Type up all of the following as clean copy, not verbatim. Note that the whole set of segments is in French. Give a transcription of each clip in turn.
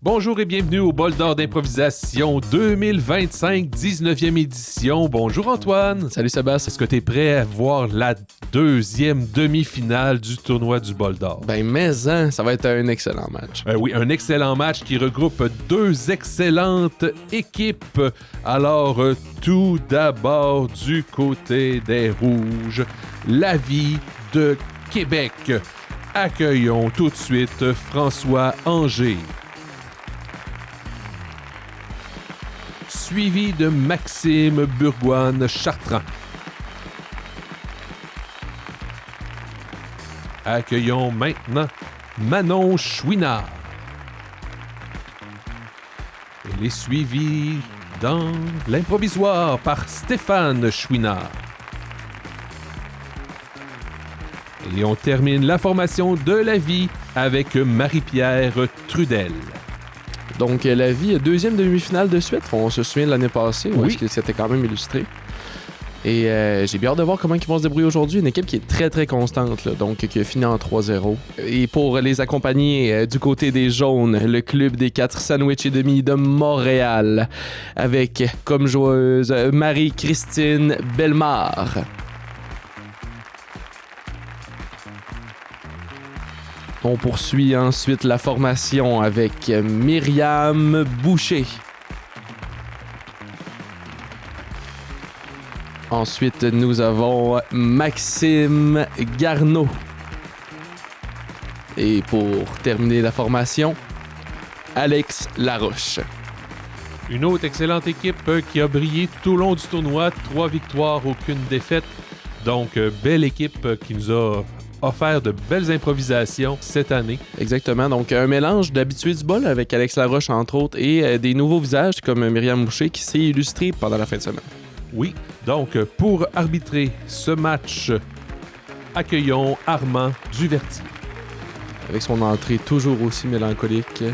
Bonjour et bienvenue au Bol d'or d'improvisation 2025, 19e édition. Bonjour Antoine. Salut Sébastien. Est-ce que tu es prêt à voir la deuxième demi-finale du tournoi du Bol d'or? Ça va être un excellent match. Oui, un excellent match qui regroupe deux excellentes équipes. Alors, tout d'abord, du côté des Rouges, la vie de Québec. Accueillons tout de suite François Anger. Suivi de Maxime Burgoine-Chartrand. Accueillons maintenant Manon Chouinard. Elle est suivie dans l'improvisoire par Stéphane Chouinard. Et on termine la formation de la vie avec Marie-Pierre Trudel. Donc, la vie, deuxième demi-finale de suite. On se souvient de l'année passée, où est-ce que c'était quand même illustré. Et j'ai bien hâte de voir comment ils vont se débrouiller aujourd'hui. Une équipe qui est très, très constante, là, donc qui a fini en 3-0. Et pour les accompagner du côté des jaunes, le club des 4 sandwichs et demi de Montréal, avec comme joueuse Marie-Christine Bellemare. On poursuit ensuite la formation avec Myriam Boucher. Ensuite, nous avons Maxime Garneau. Et pour terminer la formation, Alex Laroche. Une autre excellente équipe qui a brillé tout au long du tournoi. 3 victoires, aucune défaite. Donc, belle équipe qui nous a offert de belles improvisations cette année. Exactement. Donc, un mélange d'habitués du bol avec Alex Laroche, entre autres, et des nouveaux visages comme Myriam Boucher qui s'est illustré pendant la fin de semaine. Oui. Donc, pour arbitrer ce match, accueillons Armand Duvertier. Avec son entrée toujours aussi mélancolique.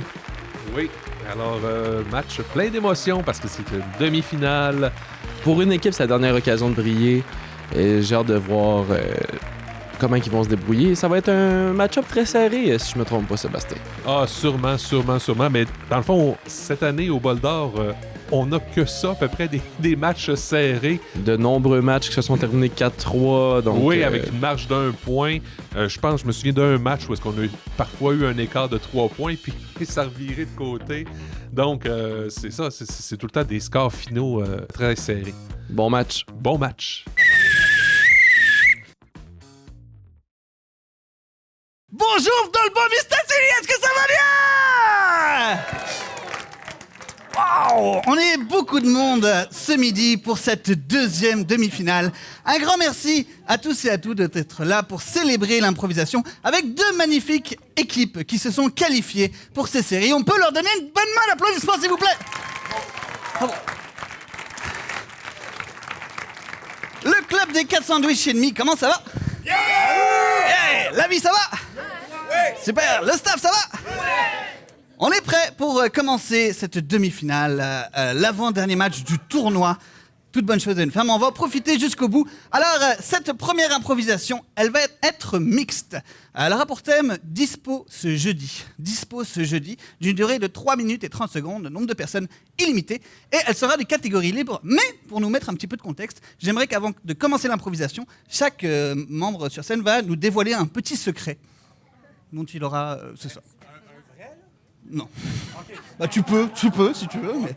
Oui. Alors, match plein d'émotions parce que c'est une demi-finale. Pour une équipe, c'est la dernière occasion de briller. Et j'ai hâte de voir comment ils vont se débrouiller. Ça va être un match-up très serré, si je me trompe pas, Sébastien. Ah, sûrement. Mais dans le fond, cette année, au Bol d'or, on n'a que ça, à peu près, des matchs serrés. De nombreux matchs qui se sont terminés 4-3. Donc, oui, avec une marge d'un point. Je me souviens d'un match où est-ce qu'on a parfois eu un écart de 3 points, puis ça revirait de côté. Donc, c'est ça. C'est tout le temps des scores finaux très serrés. Bon match. Bon match. Bonjour Dolbo Mistacini, est-ce que ça va bien? Wow, on est beaucoup de monde ce midi pour cette deuxième demi-finale. Un grand merci à tous et à toutes d'être là pour célébrer l'improvisation avec deux magnifiques équipes qui se sont qualifiées pour ces séries. On peut leur donner une bonne main d'applaudissement, s'il vous plaît. Bravo. Le club des 4 sandwichs et demi, comment ça va? Yeah! La vie, ça va? Super, le staff, ça va? On est prêt pour commencer cette demi-finale, l'avant-dernier match du tournoi. Toute bonne chose à une femme, on va en profiter jusqu'au bout. Alors, cette première improvisation, elle va être mixte. Elle aura pour thème Dispo ce jeudi. Dispo ce jeudi, d'une durée de 3 minutes et 30 secondes, nombre de personnes illimité. Et elle sera de catégorie libre. Mais, pour nous mettre un petit peu de contexte, j'aimerais qu'avant de commencer l'improvisation, chaque membre sur scène va nous dévoiler un petit secret dont il aura ce soir. Non. Okay. Bah, tu peux si tu veux, mais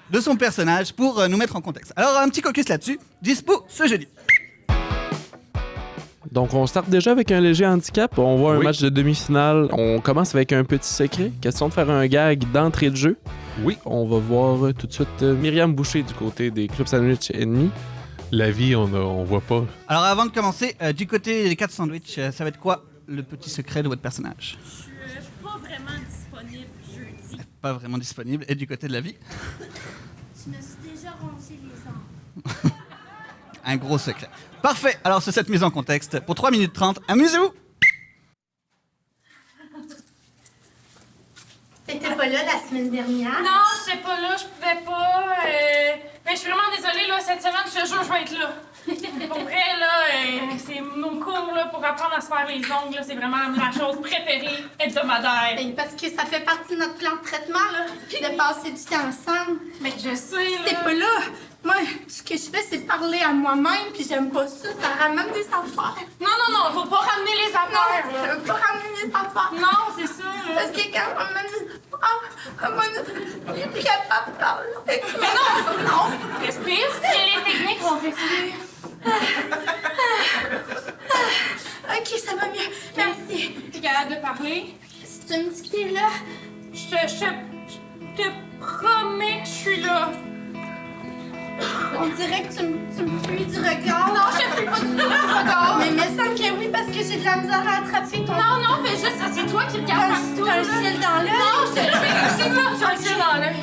de son personnage pour nous mettre en contexte. Alors, un petit caucus là-dessus. Dispo ce jeudi. Donc, on start déjà avec un léger handicap. On voit un match de demi-finale. On commence avec un petit secret. Question de faire un gag d'entrée de jeu. Oui. On va voir tout de suite Myriam Boucher du côté des clubs sandwich ennemis. La vie, on voit pas. Alors, avant de commencer, du côté des 4 sandwichs, ça va être quoi le petit secret de votre personnage? Je suis pas vraiment disponible jeudi. Pas vraiment disponible. Et du côté de la vie? Je me suis déjà rongé les ongles. Un gros secret. Parfait. Alors, c'est cette mise en contexte. Pour 3 minutes 30, amusez-vous! T'étais pas là la semaine dernière? Non, j'étais pas là, je pouvais pas. Mais je suis vraiment désolée, là, cette semaine, je te jure, je vais être là. Pour vrai, là, c'est nos cours là, pour apprendre à se faire les ongles, là, c'est vraiment ma chose préférée hebdomadaire. Ben, parce que ça fait partie de notre plan de traitement, là, de passer du temps ensemble. Mais je sais, T'es là. pas là. Moi, ce que je fais, c'est parler à moi-même, puis j'aime pas ça. Ça ramène des affaires. Non, faut pas ramener les affaires. Non, je veux pas ramener des affaires. Non, c'est ça, là. Parce que quand on me dit... il est plus capable de parler. Mais non! Respire, si les techniques vont fixer. OK, ça va mieux. Merci. T'es capable de parler? Si tu me dis que t'es là, Je te promets que je suis là. on dirait que tu me fuis du regard. Non, je fuis pas du tout du regard. Mais il me semble que oui, parce que j'ai de la misère à attraper ton... Non, fais juste ça, c'est toi qui regardes partout. T'as un là. ciel dans l'œil. Non, je te le fais, c'est ça, j'ai un ciel dans l'œil.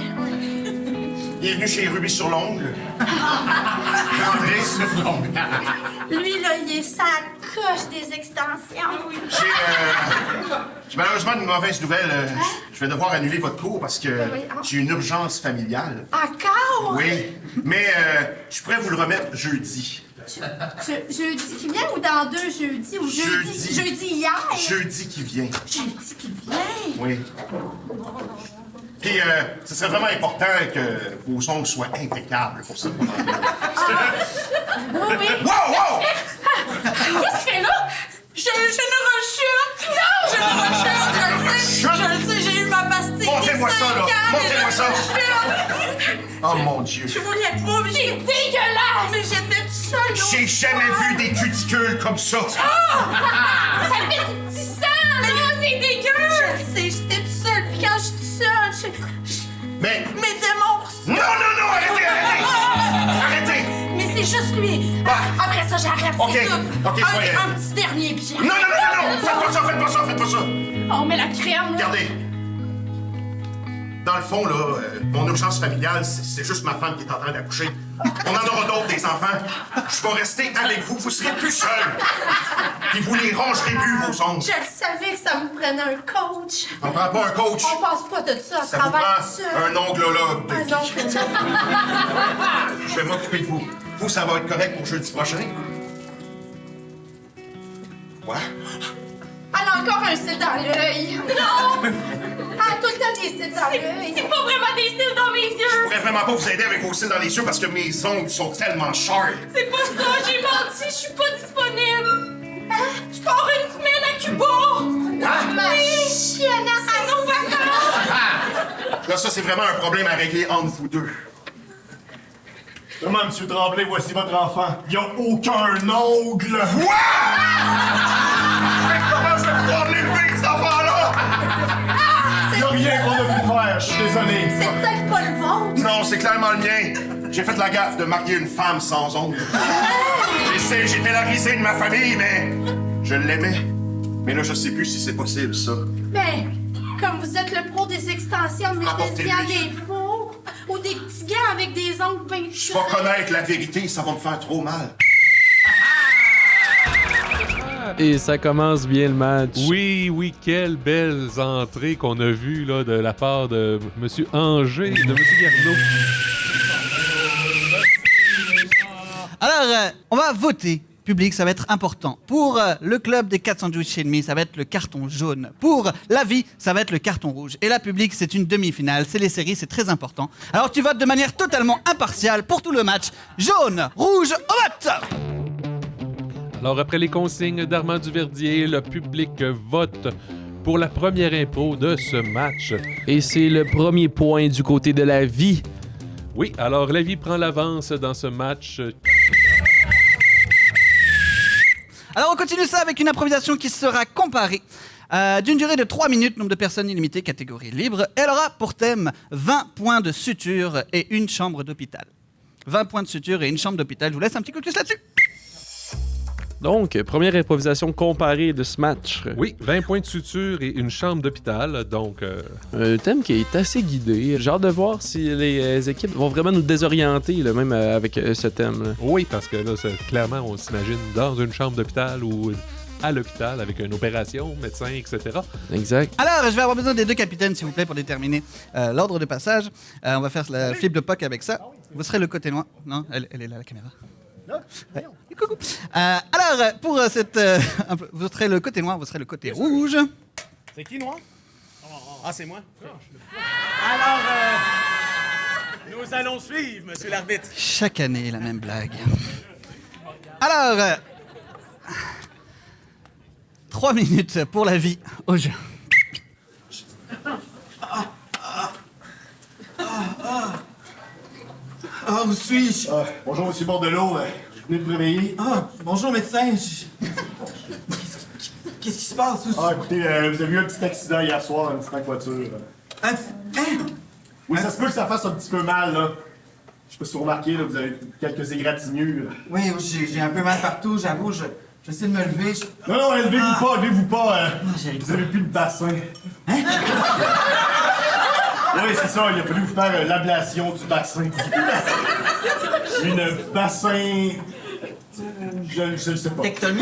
Bienvenue chez Ruby sur l'ongle. André sur l'ongle. Lui, là, il est sa coche des extensions. J'ai malheureusement une mauvaise nouvelle. Je vais devoir annuler votre cours parce que j'ai une urgence familiale. Encore? Oui, mais je pourrais vous le remettre jeudi. Jeudi qui vient ou dans 2 jeudis? Ou Jeudi. Jeudi hier? Jeudi qui vient. Jeudi qui vient? Oui. Puis, ce serait vraiment important que vos ongles soient impeccables pour ça. Oui. Wow! Qu'est-ce que c'est là? Je ne rechute! Non, je ne rechute! Je le sais, j'ai eu ma pastille. Montez-moi ça, là! Montez-moi ça! Je Oh mon Dieu! voulais pas, mais c'est dégueulasse! Mais j'étais toute seule, là. J'ai jamais vu des cuticules comme ça! Ça fait du petit sang, là! C'est dégueu! Je le sais, j'étais toute seule, puis quand je suis toute seule, Mais... mes démons... Non! Arrêtez! Arrêtez! Mais c'est juste lui. Après ça, j'arrête, Ok, c'est tout. ok, soyez. Un petit dernier, puis j'arrête. Non! Faites pas ça! On met la crème, là. Regardez. Dans le fond, là, mon urgence familiale, c'est juste ma femme qui est en train d'accoucher. On en aura d'autres, des enfants. Je vais rester avec vous, vous serez plus seuls. Puis vous les rangerez plus, vos ongles. Je savais que ça me prenait un coach. On prend pas un coach. On passe pas de ça à Ça vous travers prend tout ça. un ongleologue de Un vie. ongle. Je vais m'occuper de vous. Vous, ça va être correct pour jeudi prochain. Quoi? Elle a encore un cil dans l'œil. Non! Elle a tout le temps des cils dans l'œil. C'est pas vraiment des cils dans mes Je yeux! pourrais vraiment pas vous aider avec vos cils dans les yeux parce que mes ongles sont tellement sharp. C'est pas ça, j'ai menti, je suis pas disponible! Je pars une semaine à Cuba! Ma chienne à Nos vacances! Là, ça, c'est vraiment un problème à régler entre vous deux. Comment, M. Tremblay, voici votre enfant. Il n'y a aucun ongle. Quoi? Mais comment je vais pouvoir l'élever, cet enfant-là? Il n'y a rien qu'on a pu faire, je suis désolé. C'est peut-être pas le vôtre. Non, c'est clairement le mien. J'ai fait la gaffe de marier une femme sans ongles. J'essaie, j'étais la risée de ma famille, mais je l'aimais. Mais là, je sais plus si c'est possible, ça. Mais, comme vous êtes le pro des extensions, mettez-y à des fours ou des petits gants avec des ongles bien Je vais connaître la vérité, ça va me faire trop mal. Et ça commence bien le match. Oui, quelles belles entrées qu'on a vues là, de la part de M. Anger et de M. Garneau. Alors, on va voter. Public, ça va être important. Pour le club des 4 sandwichs et demi, ça va être le carton jaune. Pour la vie, ça va être le carton rouge. Et la public, c'est une demi-finale. C'est les séries, c'est très important. Alors tu votes de manière totalement impartiale pour tout le match. Jaune, rouge, au vote! Alors, après les consignes d'Armand Duverdier, le public vote pour la première impro de ce match. Et c'est le premier point du côté de la vie. Oui, alors la vie prend l'avance dans ce match. Alors on continue ça avec une improvisation qui sera comparée. D'une durée de 3 minutes, nombre de personnes illimité, catégorie libre. Elle aura pour thème 20 points de suture et une chambre d'hôpital. 20 points de suture et une chambre d'hôpital. Je vous laisse un petit coup de plus là-dessus. Donc, première improvisation comparée de ce match. Oui, 20 points de suture et une chambre d'hôpital, donc... Un thème qui est assez guidé. J'ai hâte de voir si les équipes vont vraiment nous désorienter, là, même avec ce thème-là. Oui, parce que là, clairement, on s'imagine dans une chambre d'hôpital ou à l'hôpital avec une opération, médecin, etc. Exact. Alors, je vais avoir besoin des 2 capitaines, s'il vous plaît, pour déterminer l'ordre de passage. On va faire la flip de POC avec ça. Vous serez le côté loin. Non, elle est là, la caméra. Ouais. coucou. Alors, pour cette... vous serez le côté noir, vous serez le côté rouge. C'est qui, noir? Ah, c'est moi. Alors, nous allons suivre, monsieur l'arbitre. Chaque année, la même blague. Alors, 3 minutes pour la vie au jeu. Ah, où suis-je? Bonjour, monsieur Bordelot. Je venais de vous réveiller. Ah, bonjour, médecin. Qu'est-ce qui se passe? Écoutez, vous avez eu un petit accident hier soir, une petite voiture. Hein? Oui, ça se peut que ça fasse un petit peu mal, là. Je sais pas si vous remarquez, là, vous avez quelques égratignures. Oui, j'ai un peu mal partout, j'avoue. J'essaie de me lever. Non, levez-vous pas. J'arrive Vous avez plus de bassin. Hein? Oui, c'est ça, il a fallu vous faire l'ablation du bassin. Une bassin... Je sais pas. Tectomie?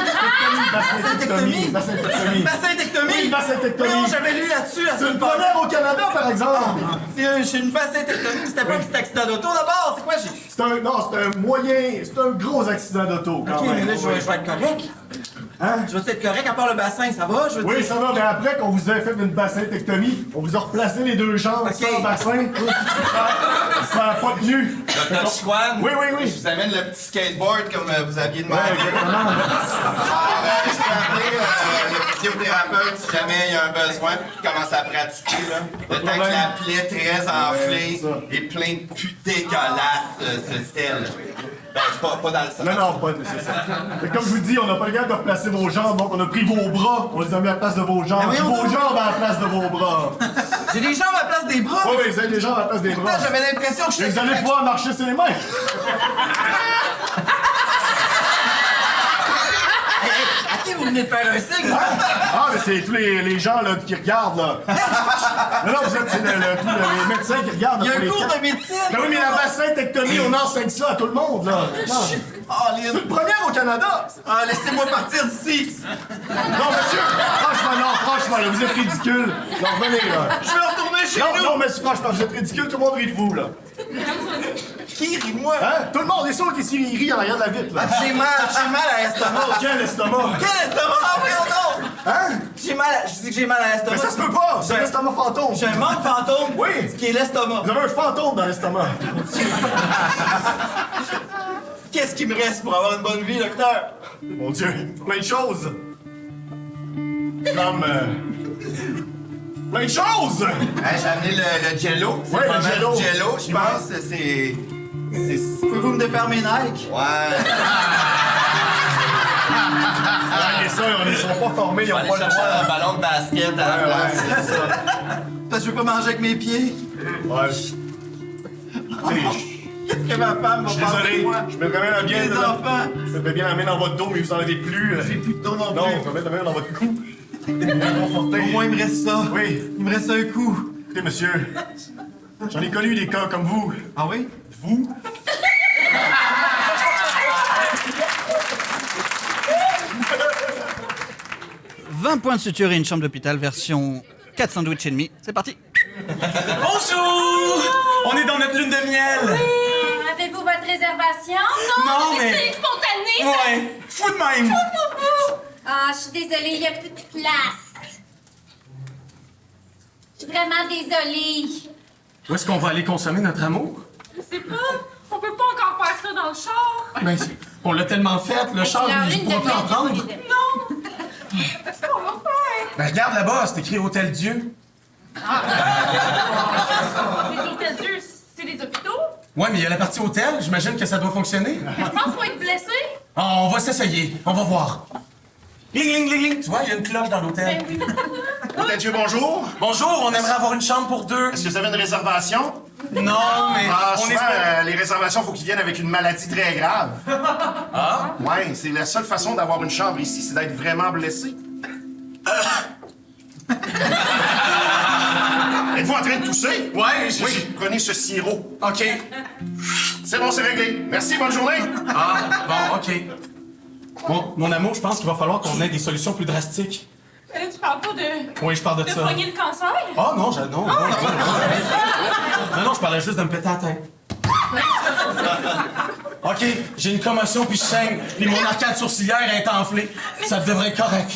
Bassintectomie. Bassintectomie? Oui, bassintectomie. Non, j'avais lu là-dessus la C'est semaine une passée. première au Canada, par exemple. J'ai une bassintectomie, c'était pas un petit accident d'auto d'abord, c'est quoi j'ai... C'est un gros accident d'auto, quand Ok, même. mais là, je vais être correct. Hein? Je vais être correct à part le bassin, ça va? Je veux Oui, dire... ça va, mais après qu'on vous ait fait une bassintectomie, on vous a replacé les deux jambes Ok. sur le bassin. Ça n'a pas tenu. Docteur Chiquan, Oui. je vous amène le petit skateboard comme vous aviez demandé. Ouais, exactement. Je peux appeler le physiothérapeute si jamais il y a un besoin puis commence à pratiquer. Là. Le temps que la plaie très enflée ça. et plein de pus dégueulasses se scelle. Ben, c'est pas dans le sens. Non, pas nécessaire. Mais comme je vous dis, on n'a pas le gars de replacer vos jambes, donc on a pris vos bras, on les a mis à la place de vos jambes. Mais Puis voyons vos donc. jambes à la place de vos bras. J'ai des jambes à la place des bras. Oui, vous avez les jambes à la place des bras. J'avais l'impression que Et j'étais... vous allez pouvoir marcher sur les mains. À qui vous venez de faire un signe? Ah, mais c'est tous les gens là, qui regardent, là. Non, vous êtes tous les médecins qui regardent. Il y a pour un les cours cas. de médecine. Ben oui, mais la bassintectomie, on enseigne ça à tout le monde, là. Non. Ah, C'est une première au Canada. Ah, laissez-moi partir d'ici. Non, monsieur, franchement, là, vous êtes ridicule. Non, revenez, là. Je veux retourner chez nous. Non, mais franchement, vous êtes ridicule, tout le monde rit de vous, là. Qui rit de moi? Hein? Tout le monde est sûr qu'ici, il rit en arrière de la vitre, là. Ah, j'ai mal à l'estomac. Quel estomac? Quel estomac? Ah, voyons donc. Hein? Je dis que j'ai mal à l'estomac. Mais ça se peut pas, c'est un estomac fantôme. J'ai un manque fantôme. Oui. Qui est l'estomac. Vous avez un fantôme dans l'estomac. Qu'est-ce qui me reste pour avoir une bonne vie, docteur? Mon Dieu, plein de choses. Comme... plein de choses! J'ai amené le jello. C'est Ouais, pas le mal jello. du jello, je pense. C'est... Pouvez-vous me défaire mes Nike? Ouais. Les sœurs, ils sont pas formés, ils ont Aller pas le chercher droit. un ballon de basket à la place. Ouais, c'est ça. Parce que je veux pas manger avec mes pieds. Ouais. Qu'est-ce que ma femme va Je suis penser de désolé, moi? je mettrais bien la bien. Les enfants. Je mettrais bien la main dans votre dos, mais vous en avez plus. J'ai plus de dos non Non, plus. je vais mettre la main dans votre cou. Conforté. Au moins, il me reste ça. Oui. Il me reste un coup. Écoutez, monsieur, j'en ai connu des cas comme vous. Ah oui? Vous? « 20 points de suture et une chambre d'hôpital version 4 sandwichs et demi. C'est parti. Bonjour! On est dans notre lune de miel. Avez-vous votre réservation? Non, mais... C'est spontané, ça! Ouais, fou de même. Ah, je suis désolée, il y a plus de place. Je suis vraiment désolée. Où est-ce qu'on va aller consommer notre amour? Je sais pas. On peut pas encore faire ça dans le char. Ben, on l'a tellement fait, le char, Leur je lune de pourrais pas en miel, prendre. je suis Qu'est-ce qu'on va faire? Ben, regarde là-bas, c'est écrit Hôtel Dieu. Les hôtels Dieu, c'est des hôpitaux? Ouais, mais il y a la partie hôtel, j'imagine que ça doit fonctionner. Je pense qu'on va être blessés. Ah, on va s'essayer, on va voir. Ling, ling, ling, ling. Tu vois, il y a une cloche dans l'hôtel. Ben oui. Hôtel Dieu, bonjour. Bonjour, on aimerait avoir une chambre pour deux. Est-ce que vous avez une réservation? Non, mais Ah, on souvent, espère... les réservations, faut qu'ils viennent avec une maladie très grave. Ah? Ouais, c'est la seule façon d'avoir une chambre ici, c'est d'être vraiment blessé. Êtes-vous en train de tousser? Ouais, Oui, prenez ce sirop. OK. C'est bon, c'est réglé. Merci, bonne journée. Ah, bon, OK. Bon, mon amour, je pense qu'il va falloir qu'on ait des solutions plus drastiques. Mais là, tu parles pas de... Oui, je parle de de ça. poigner le cancer? Oh non, non. Non, je parlais juste de me péter la tête. OK, j'ai une commotion puis je saigne, puis mon arcade sourcilière est enflée. Ça devrait être correct.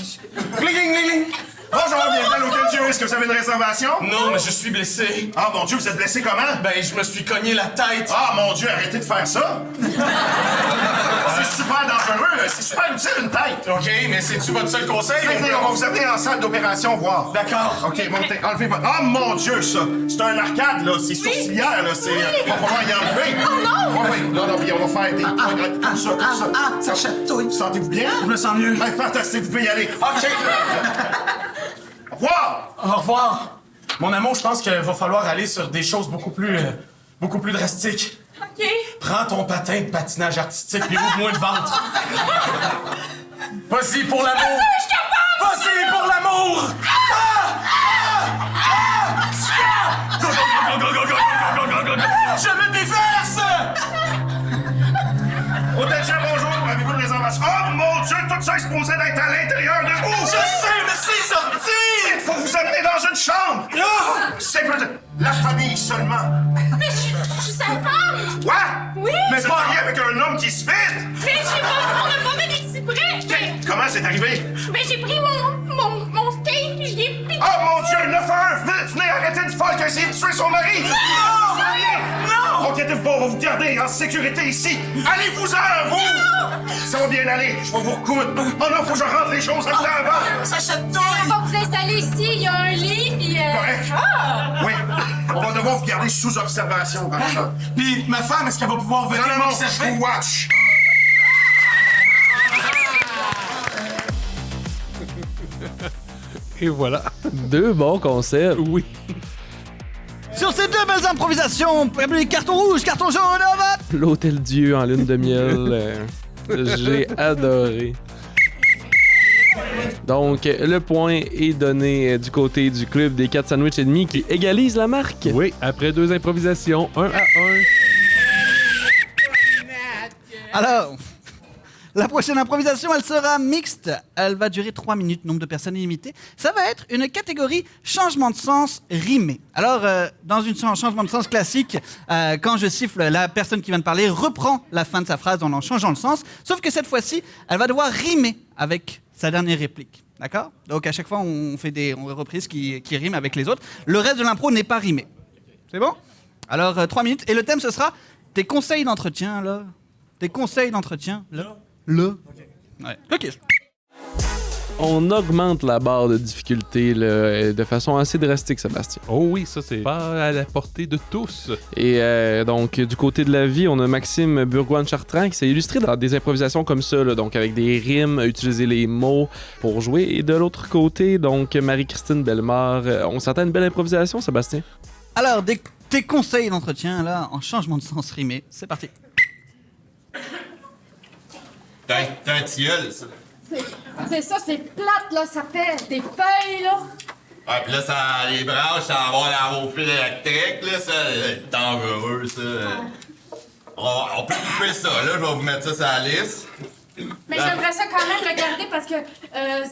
Gling, gling, gling. Bonjour, bienvenue à l'Hôtel Dieu. Est-ce que vous avez une réservation? Non, mais je suis blessé. Ah, mon Dieu, vous êtes blessé comment? Ben, je me suis cogné la tête. Ah, mon Dieu, arrêtez de faire ça. C'est super dangereux. C'est super utile, une tête. OK, mais c'est-tu votre seul conseil? Venez, on va vous amener en salle d'opération voir. D'accord. OK, montez, enlevez votre... Ah, mon Dieu, ça. C'est un arcade, là. C'est sourcilière, là. C'est... va falloir y enlever. Oh non! Oui, non, puis on va faire des points comme ça, comme ça. Ça chatouille. Sentez-vous bien? Je me sens mieux. Ben, fantastique, vous pouvez y aller. OK. Au revoir! Au revoir. Mon amour, je pense qu'il va falloir aller sur des choses beaucoup plus drastiques. OK. Prends ton patin de patinage artistique et ouvre-moi le ventre. Vas-y pour l'amour. Je suis capable! Vas-y pour l'amour. Je me déverse. Hôtel Dieu, bonjour. Avez-vous une réservation? Oh, mon Dieu, tout ça est supposé d'être à l'intérieur de vous! Je sais, mais c'est sorti. Il faut vous amener dans une chambre! C'est peut-être la famille seulement. Mais je suis sa femme! Quoi? Oui! Mais c'est marié avec un homme qui se fit! Mais on n'a pas fait d'exprès! Comment c'est arrivé? Mais j'ai pris mon skate puis je l'ai piqué! Oh mon Dieu, 911! Vite, venez arrêter de faire qu'elle essaie de tuer son mari! Non! C'est rien! Non! Inquiétez-vous pas, on va vous garder en sécurité ici! Allez-vous-en, vous! Non! Ça va bien aller, je vais vous recoudre. Oh non, faut que je rentre les choses en temps avant! Ça chatouille. On va vous installer ici, il y a un lit, puis... Correct? Oui, on va devoir vous garder sous observation, par exemple. Puis ma femme, est-ce qu'elle va pouvoir venir Non, je m'observer? vous watch! Et voilà. 2 bons concepts. Oui. Sur ces 2 belles improvisations, public carton rouge, carton jaune, on va... L'Hôtel Dieu en lune de miel. J'ai adoré. Donc, le point est donné du côté du club des 4 sandwichs et demi qui égalise la marque. Oui, après 2 improvisations, 1 à 1. Alors, la prochaine improvisation, elle sera mixte. Elle va durer 3 minutes, nombre de personnes illimité. Ça va être une catégorie changement de sens rimé. Alors, dans une changement de sens classique, quand je siffle, la personne qui vient de parler reprend la fin de sa phrase en changeant le sens. Sauf que cette fois-ci, elle va devoir rimer avec sa dernière réplique. D'accord? Donc, à chaque fois, on fait des reprises qui riment avec les autres. Le reste de l'impro n'est pas rimé. C'est bon? Alors, 3 minutes. Et le thème, ce sera tes conseils d'entretien, là. Tes conseils d'entretien, là. Là. Ouais. OK. On augmente la barre de difficulté là, de façon assez drastique, Sébastien. Oh oui, ça c'est pas à la portée de tous. Et donc, du côté de la vie, on a Maxime Burgoine-Chartrand qui s'est illustré dans des improvisations comme ça, là, donc avec des rimes, utiliser les mots pour jouer. Et de l'autre côté, donc, Marie-Christine Bellemare. On s'attend à une belle improvisation, Sébastien? Alors, tes conseils d'entretien, là, en changement de sens rimé. C'est parti. T'as un tilleul, ça. C'est ça, c'est plate, là, ça fait des feuilles, là. Ah, pis là, ça, les branches, ça va avoir la fil électrique, là, ça, c'est dangereux, ça. On peut couper ça, là, je vais vous mettre ça sur la liste. Mais j'aimerais ça quand même regarder parce que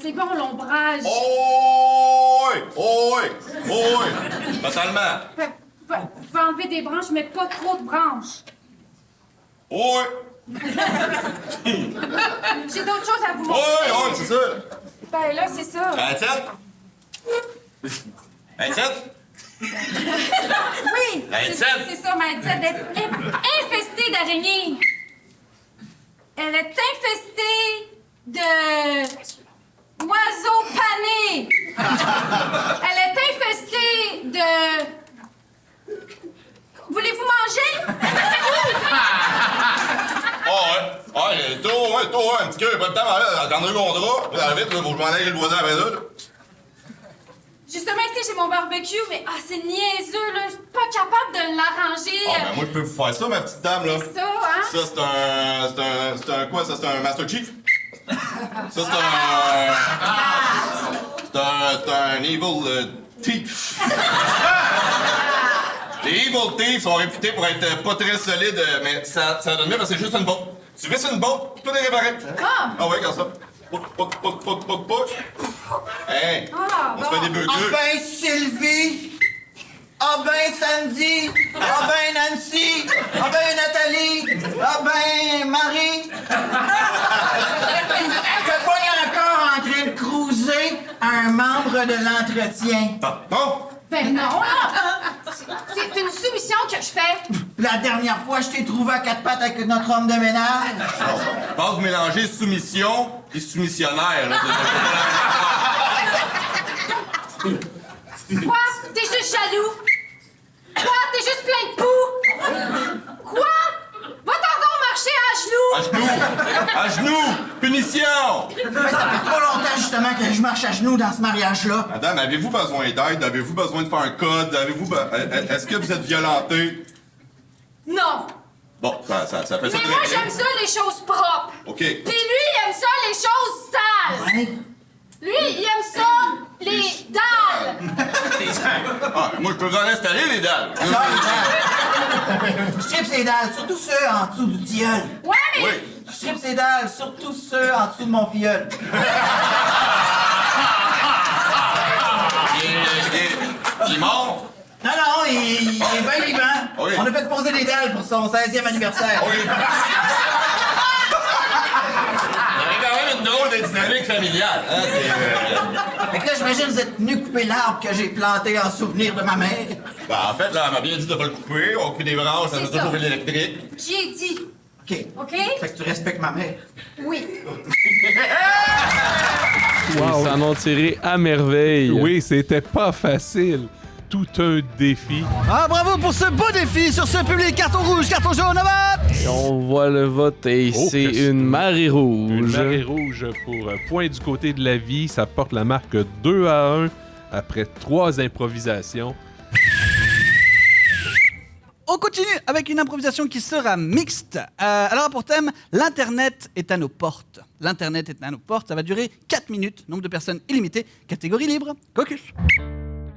c'est bon l'ombrage. Oh oui! Oh oui! Oh oui! Totalement! Vous pouvez enlever des branches, mais pas trop de branches. Oh oui! J'ai d'autres choses à vous Oh montrer. oui, oh, c'est ça! Ben là, c'est ça. 27? 27? Oui! 27? C'est ça, Maïtette, d'être infestée d'araignées. Elle est infestée de oiseaux panés. Elle est infestée de... Voulez-vous manger? Oh ouais! Ah, un petit cœur, pas de temps, là, attendez le contrat, là, vite, là, faut que je m'en aille le voisin après ça, là. Justement, ici, j'ai mon barbecue, mais c'est niaiseux, là. Je suis pas capable de l'arranger. Ah, ben moi, je peux vous faire ça, ma petite dame, là. C'est ça, hein? Ça, c'est un quoi, ça? C'est un Master Chief? Ça, c'est un Evil Thief. Les Evil Thieves sont réputés pour être pas très solides, mais ça donne mieux parce que c'est juste une botte. Tu visses une botte, tout est réparé. Ah ouais, comme ça. Pouc. Hey, on se fait des bœufs crus. Ben, Sylvie! Ah Ah ben Sandy! Ah ben Nancy! Ah ben Nathalie! Ah ben Marie! Je pogne encore en train de cruiser un membre de l'entretien. Bon, Ben non, là! C'est une soumission que je fais. La dernière fois, je t'ai trouvé à quatre pattes avec notre homme de ménage. je pense que vous mélangez soumission et soumissionnaire, là. Quoi? T'es juste jaloux? Quoi? T'es juste plein de poux? Quoi? Va-t'en donc marcher à genoux! À genoux! Punition! Mais ça fait trop longtemps, justement, que je marche à genoux dans ce mariage-là. Madame, avez-vous besoin d'aide? Avez-vous besoin de faire un code? Est-ce que vous êtes violenté? Non! Bon, ça fait ça Mais très moi, bien. j'aime ça, les choses propres. OK. Puis lui, il aime ça, les choses sales. Ouais. Lui, il aime ça, les dalles. Ah, moi, je peux vous en installer, les dalles. Non, je tripe ses dalles, surtout ceux en dessous du tilleul. Ouais, mais... Oui. Je tripe ses dalles, surtout ceux en dessous de mon filleul. Il est mort? Non, non, il est bien vivant. Oui. On a fait poser des dalles pour son 16e anniversaire. Oui. Il y a quand même une drôle de dynamique familiale. Hein? Fait que là, j'imagine que vous êtes venu couper l'arbre que j'ai planté en souvenir de ma mère. Ben, en fait, là, elle m'a bien dit de pas le couper. On coupe des branches, ça C'est nous ça. a trouvé l'électrique. J'y ai dit, OK. OK? Fait que tu respectes ma mère. Oui. Ils s'en ont tiré à merveille. Oui, c'était pas facile. Tout un défi. Ah, bravo pour ce beau défi sur ce public. Carton rouge, carton jaune, on va! Et on voit le vote et Oh, c'est que c'est une marée rouge. Une marée rouge pour point du côté de la vie. Ça porte la marque 2-1 après 3 improvisations. On continue avec une improvisation qui sera mixte. Alors, pour thème, l'Internet est à nos portes. L'Internet est à nos portes. Ça va durer 4 minutes. Nombre de personnes illimité. Catégorie libre. Caucus.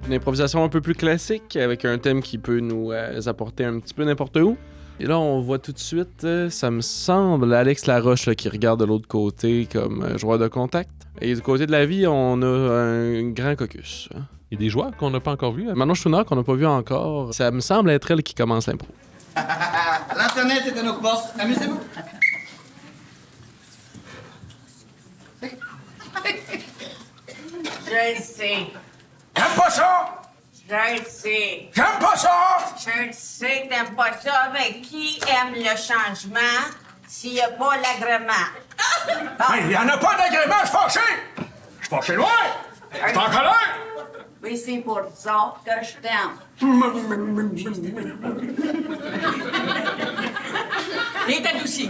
Une improvisation un peu plus classique avec un thème qui peut nous apporter un petit peu n'importe où. Et là, on voit tout de suite, ça me semble, Alex Laroche là, qui regarde de l'autre côté comme joueur de contact. Et du côté de la vie, on a un grand caucus. Il y a des joueurs qu'on n'a pas encore vus. Manon Chouinard, qu'on n'a pas vu encore, ça me semble être elle qui commence l'impro. L'Internet est à nos portes. Amusez-vous. Je le sais. J'aime pas ça! Je le sais. J'aime pas ça! Je le sais que t'aimes pas ça, mais qui aime le changement s'il n'y a pas l'agrément? Mais il y en a pas d'agrément, je suis fâché! Je suis fâché loin! Je suis en colère! Mais c'est pour ça que je t'aime. Il est adouci.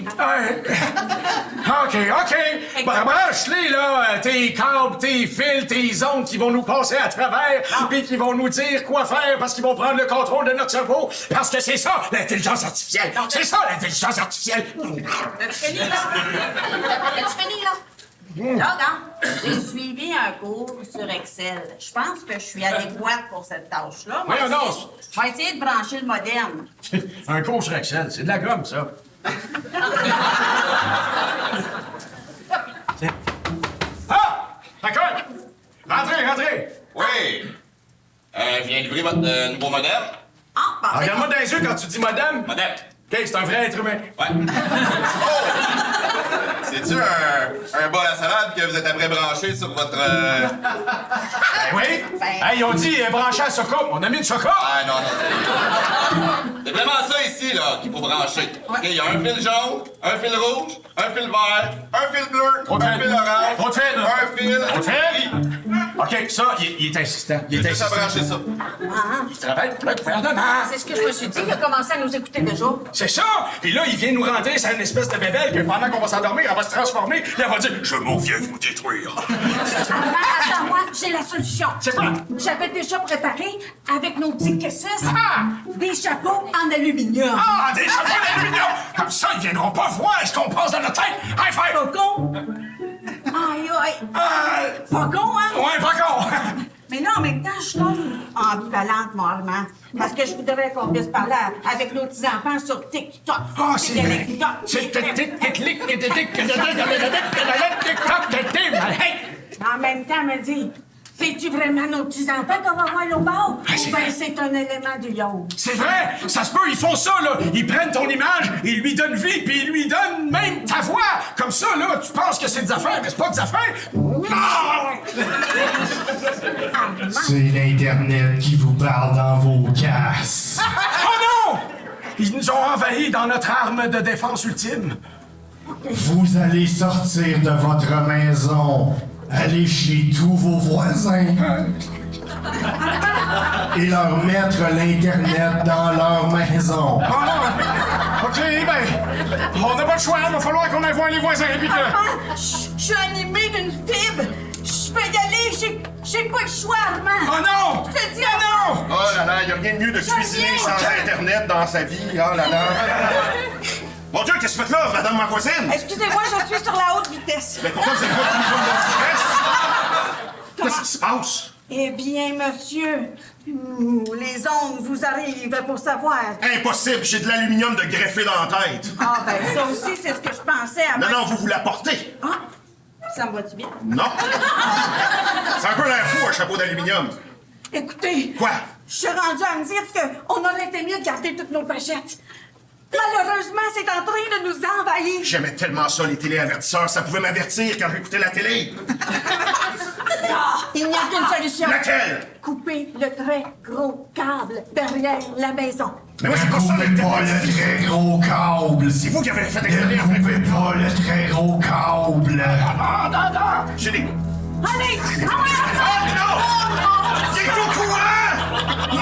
OK. Branche-les, là, tes câbles, tes fils, tes ondes qui vont nous passer à travers, puis qui vont nous dire quoi faire parce qu'ils vont prendre le contrôle de notre cerveau. Parce que c'est ça, l'intelligence artificielle. C'est ça, l'intelligence artificielle. T'as-tu fini, là? T'as-tu fini, là? Là, j'ai suivi un cours sur Excel. Je pense que je suis adéquate pour cette tâche-là. Voyons donc. Je vais essayer de brancher le modem. Un cours sur Excel, c'est de la gomme, ça. Ah! D'accord! Rentrez! Oui. Je viens d'ouvrir votre nouveau modem. Ah, Regarde-moi dans les yeux quand tu dis modem. Modem. OK, c'est un vrai être humain. Ouais. Oh! C'est-tu un bol à salade que vous êtes après branché sur votre... Ben oui! Hey, ils ont dit brancher à Socom. On a mis une Socom. Ah non. C'est vraiment ça ici, là, qu'il faut brancher. OK, il y a un fil jaune, un fil rouge, un fil vert, un fil bleu, un fil orange, Trop de fil. un fil... Trop de fil. OK, ça, il est insistant. Il est Juste à insistant. brancher ça. Il travaille pour le gouvernement. c'est ce que je me suis dit. Il a commencé à nous écouter déjà. C'est ça! Puis là, il vient nous rentrer sur une espèce de bébelle que pendant qu'on va s'endormir, elle va se transformer, puis elle va dire « Je m'en viens vous détruire! Attends-moi, j'ai la solution. C'est quoi? J'avais déjà préparé, avec nos petits caisses, des chapeaux en aluminium. » Ah, des chapeaux d'aluminium! Comme ça, ils viendront pas voir ce qu'on passe dans notre tête! High five! Pas con? Aïe, aïe. Pas con, hein? Ouais, pas con! Mais là, en même temps, je suis comme ambivalente, moralement. Parce que je voudrais qu'on puisse parler avec nos petits-enfants sur TikTok. Ah, c'est vrai! C'est Mais en même temps, elle me dit, C'est-tu vraiment nos petits-enfants qu'on va voir au bord? Ou bien c'est un élément du yacht? C'est vrai! Ça se peut, ils font ça, là! Ils prennent ton image, ils lui donnent vie, puis ils lui donnent même ta voix! Comme ça, là, tu penses que c'est des affaires, mais c'est pas des affaires! Ah! C'est l'Internet qui vous parle dans vos casses. Oh non! Ils nous ont envahis dans notre arme de défense ultime. Vous allez sortir de votre maison, aller chez tous vos voisins et leur mettre l'Internet dans leur maison. Ah, OK, ben, on n'a pas le choix, il va falloir qu'on aille voir les voisins, puis que... Je suis animée d'une fibre! Je peux y aller, j'ai pas le choix, Armand! Oh non! Je te dis, non! Oh là là, y a rien de mieux de cuisiner sans Internet dans sa vie. Oh là là. Mon Dieu, qu'est-ce que tu fais là, madame ma voisine? Excusez-moi, je suis sur la haute vitesse. Mais pourquoi vous êtes pas toujours dans le stress? Qu'est-ce qui se passe? Eh bien, monsieur, les ondes vous arrivent pour savoir. Impossible, j'ai de l'aluminium de greffé dans la tête. Ah, ben ça aussi, c'est ce que je pensais avant. Non, vous l'apportez. Ah, ça me va-tu bien? Non. C'est un peu l'air fou, un chapeau d'aluminium. Écoutez. Quoi? Je suis rendue à me dire qu'on aurait été mieux de garder toutes nos pochettes. Malheureusement, c'est en train de nous envahir. J'aimais tellement ça, les téléavertisseurs. Ça pouvait m'avertir quand j'écoutais la télé. Il n'y a qu'une solution. Laquelle? Couper le très gros câble derrière la maison. Mais moi, j'ai pas ça. Ne coupez pas le très gros câble. C'est vous qui avez fait exprès. Ne coupez pas le très gros câble. Non. J'ai des... Allez! Oh non! Il est au courant! Non!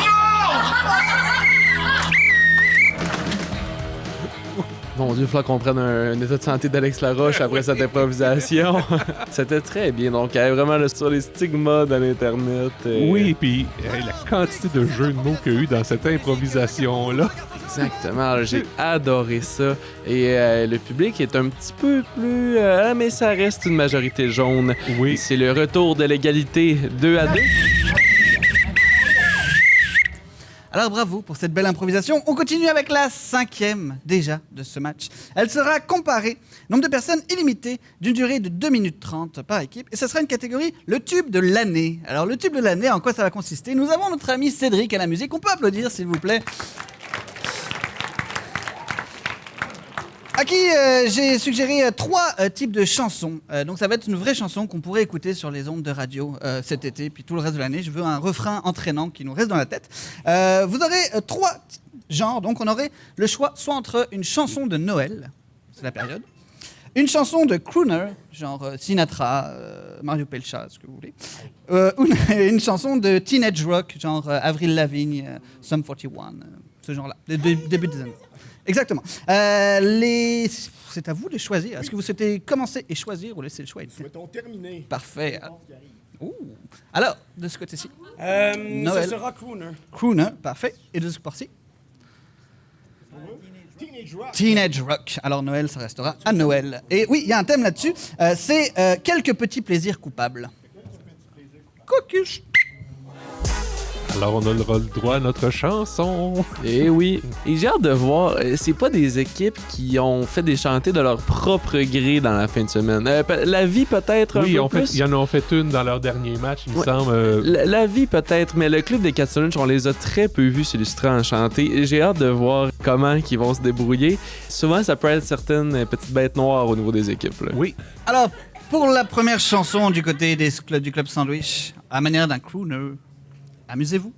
Mon Dieu, il faut qu'on prenne un état de santé d'Alex Laroche après cette improvisation. C'était très bien. Donc, il y avait vraiment sur les stigmas de l'Internet. Oui, puis la quantité de jeux de mots qu'il y a eu dans cette improvisation-là. Exactement. J'ai adoré ça. Et le public est un petit peu plus... mais ça reste une majorité jaune. Oui. C'est le retour de l'égalité 2-2. Alors bravo pour cette belle improvisation. On continue avec la 5e déjà de ce match. Elle sera comparée, nombre de personnes illimité, d'une durée de 2 minutes 30 par équipe. Et ce sera une catégorie, le tube de l'année. Alors le tube de l'année, en quoi ça va consister? Nous avons notre ami Cédric à la musique. On peut applaudir s'il vous plaît. À qui j'ai suggéré 3 types de chansons. Donc ça va être une vraie chanson qu'on pourrait écouter sur les ondes de radio cet été, puis tout le reste de l'année. Je veux un refrain entraînant qui nous reste dans la tête. Vous aurez 3 genres, donc on aurait le choix soit entre une chanson de Noël, c'est la période, une chanson de crooner, genre Sinatra, Mario Pelcha, ce que vous voulez, ou une chanson de teenage rock, genre Avril Lavigne, Sum 41, ce genre-là, début des années. Exactement. C'est à vous de choisir. Est-ce que vous souhaitez commencer et choisir ou laisser le choix? Souhaitons terminer. Parfait. Ouh. Alors, de ce côté-ci? Ce sera Crooner. Crooner, parfait. Et de ce côté-ci? Teenage Rock. Teenage Rock. Alors, Noël, ça restera à Noël. Et oui, il y a un thème là-dessus. C'est quelques petits plaisirs coupables. Cocus. Alors, on aura le droit à notre chanson. Eh oui. Et j'ai hâte de voir, c'est pas des équipes qui ont fait des chantées de leur propre gré dans la fin de semaine. La vie peut-être un peu plus. Ils en ont fait une dans leur dernier match, il me semble. La vie peut-être, mais le club des Katsununch, on les a très peu vus s'illustrer en chanté. J'ai hâte de voir comment ils vont se débrouiller. Souvent, ça peut être certaines petites bêtes noires au niveau des équipes. Là. Oui. Alors, pour la première chanson du côté du Club Sandwich, à la manière d'un crooner, amusez-vous.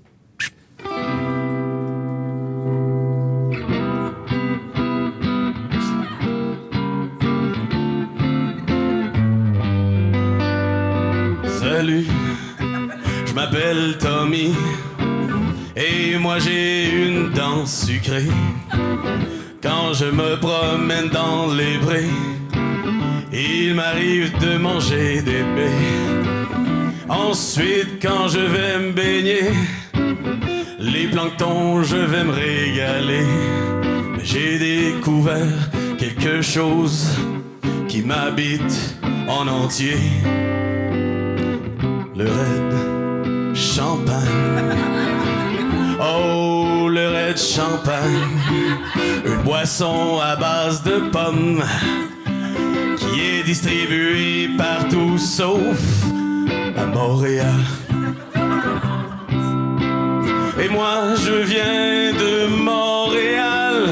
Salut, je m'appelle Tommy et moi j'ai une dent sucrée. Quand je me promène dans les prés, il m'arrive de manger des baies. Ensuite, quand je vais me baigner, les planctons, je vais me régaler. Mais j'ai découvert quelque chose qui m'habite en entier. Le Red Champagne. Oh, le Red Champagne. Une boisson à base de pommes qui est distribuée partout sauf à Montréal. moi, je viens de Montréal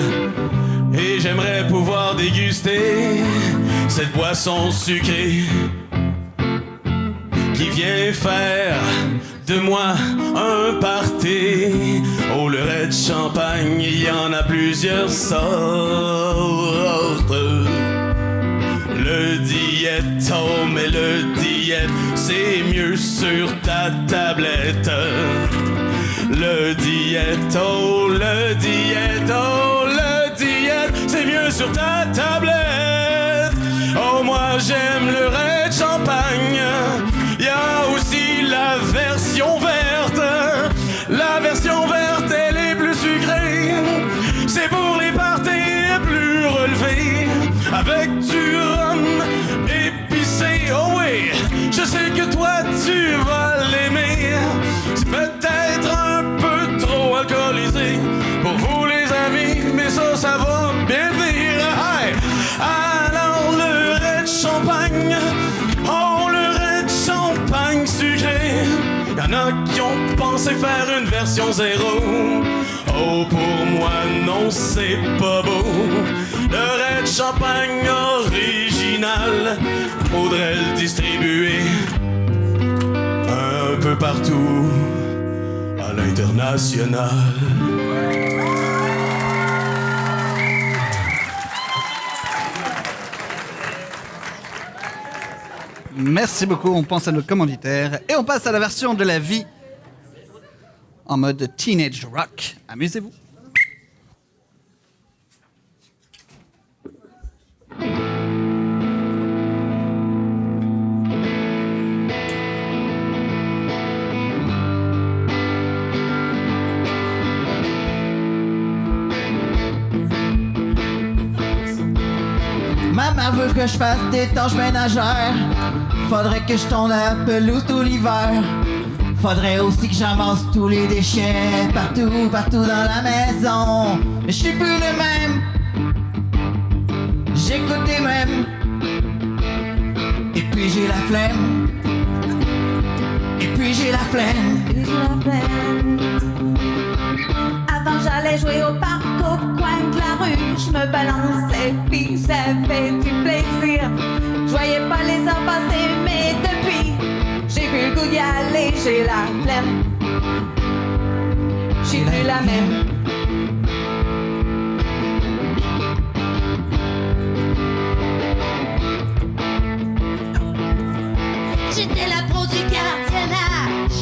et j'aimerais pouvoir déguster cette boisson sucrée qui vient faire de moi un party. Oh, le Red Champagne, il y en a plusieurs sortes. Le diète, oh, mais le diète, c'est mieux sur ta tablette. Le diète, oh, le diète, oh, le diète, c'est mieux sur ta tablette. Oh, moi j'aime le Red Champagne. Il y a aussi la version verte. La version verte, elle est plus sucrée. C'est pour les parties plus relevées. Avec du rhum épicé. Oh oui, je sais que toi tu vas l'aimer. C'est peut-être un peu trop alcoolisé pour vous les amis, mais ça va bien venir. Hey! Alors le Red Champagne, oh le Red Champagne sucré. Y'en a qui ont pensé faire une version zéro. Oh pour moi non c'est pas beau. Le Red Champagne original, faudrait le distribuer un peu partout à l'international. Merci beaucoup, on pense à notre commanditaire et on passe à la version de la vie en mode teenage rock. Amusez-vous. Maman veut que je fasse des tâches ménagères. Faudrait que je tourne la pelouse tout l'hiver. Faudrait aussi que j'amasse tous les déchets partout dans la maison. Mais je suis plus le même. J'écoute les mêmes. Et puis j'ai la flemme. Et puis j'ai la flemme. Avant j'allais jouer au parc au coin de la rue. Je me balançais puis j'avais du plaisir. Je voyais pas les heures passer, mais depuis j'ai plus le goût d'y aller, j'ai la flemme. J'ai plus la même. J'étais la pro du gardiennage,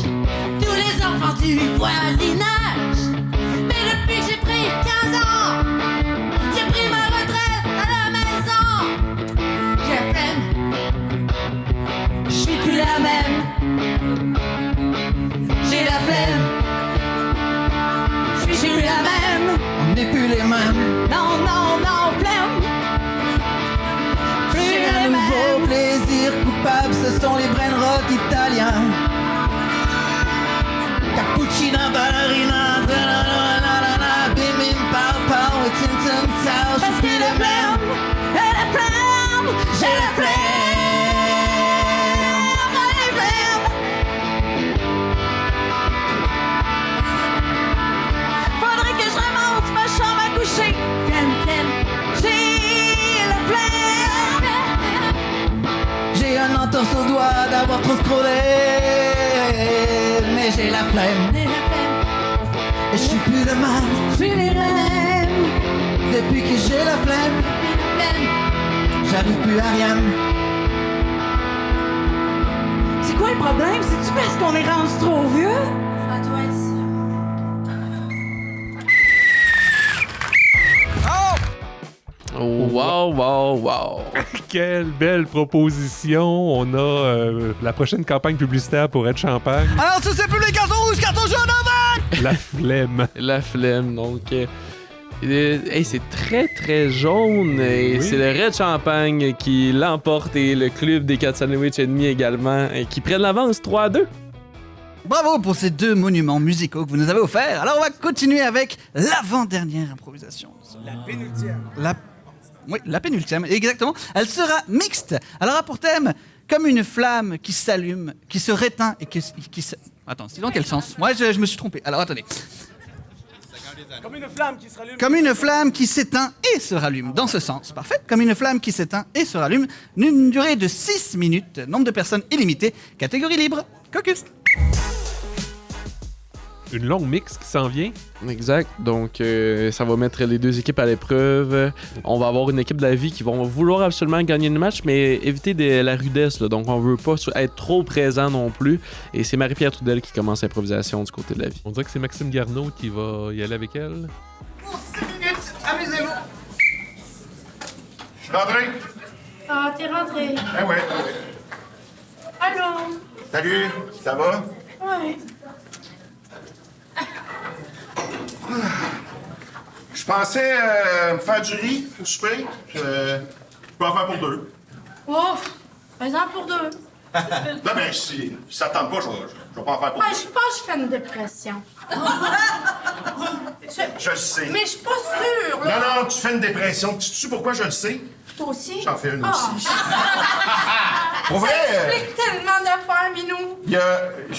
tous les enfants du voisinage. Mais depuis que j'ai pris 15 ans, j'ai pris ma retraite à la maison. J'ai la flemme, Je suis plus la même. J'ai la flemme. Je suis plus la même. On n'est plus les mêmes. Non, flemme. Plus J'ai les un nouveau plaisir coupable, ce sont les brain rock italiens. Cappuccino, ballerina, bim bim pow pow, it's in some sauce. Je suis plus le même. J'ai la flemme. J'ai la flemme. Faudrait que je ramasse ma chambre à coucher. Flemme. J'ai la flemme. J'ai un entorse au doigt d'avoir trop scrollé. Mais j'ai la flemme. Et je suis plus le même. Je suis les mêmes. Depuis que j'ai la flemme, j'arrive plus à rien. C'est quoi le problème? C'est-tu parce qu'on est rendu trop vieux? ça doit être ça. Wow. Quelle belle proposition. On a la prochaine campagne publicitaire pour Red Champagne. Alors, si c'est plus les cartons rouges, cartons jaunes avant! La flemme. La flemme, donc. Hey, c'est très très jaune et Oui. c'est le Red Champagne qui l'emporte et le club des 4 sandwichs et demi également et qui prennent l'avance 3-2. Bravo pour ces deux monuments musicaux que vous nous avez offerts. Alors, on va continuer avec l'avant-dernière improvisation. La pénultième. Oui, la pénultième, exactement. Elle sera mixte. Elle aura pour thème comme une flamme qui s'allume, qui se réteint et qui se... Attends, c'est dans quel sens? Moi, je me suis trompé. Alors, attendez. Comme une flamme qui se rallume. Comme une flamme qui s'éteint et se rallume. Dans ce sens, parfait. Comme une flamme qui s'éteint et se rallume. Une durée de 6 minutes. Nombre de personnes illimité. Catégorie libre. Caucus. Une longue mix qui s'en vient. Exact. Donc, ça va mettre les deux équipes à l'épreuve. On va avoir une équipe de la vie qui vont vouloir absolument gagner le match, mais éviter la rudesse. Là. Donc, on veut pas être trop présent non plus. Et c'est Marie-Pierre Trudel qui commence l'improvisation du côté de la vie. On dirait que c'est Maxime Garneau qui va y aller avec elle. Pour 6 minutes, amusez-vous. Je suis rentré. Ah, t'es rentré. Eh ouais. Allô? Salut, ça va? Ouais. Je pensais me faire du riz au souper. Je peux en faire pour 2. Ouf! Fais-en pour 2. Non, mais si ça te tente pas, je vais pas en faire pour 2. Je pense que je fais une dépression. Je le sais. Mais je suis pas sûre, là. Non, tu fais une dépression. Tu sais pourquoi je le sais? Toi aussi? J'en fais une aussi. Pour Ça vrai, explique tellement d'affaires, Minou.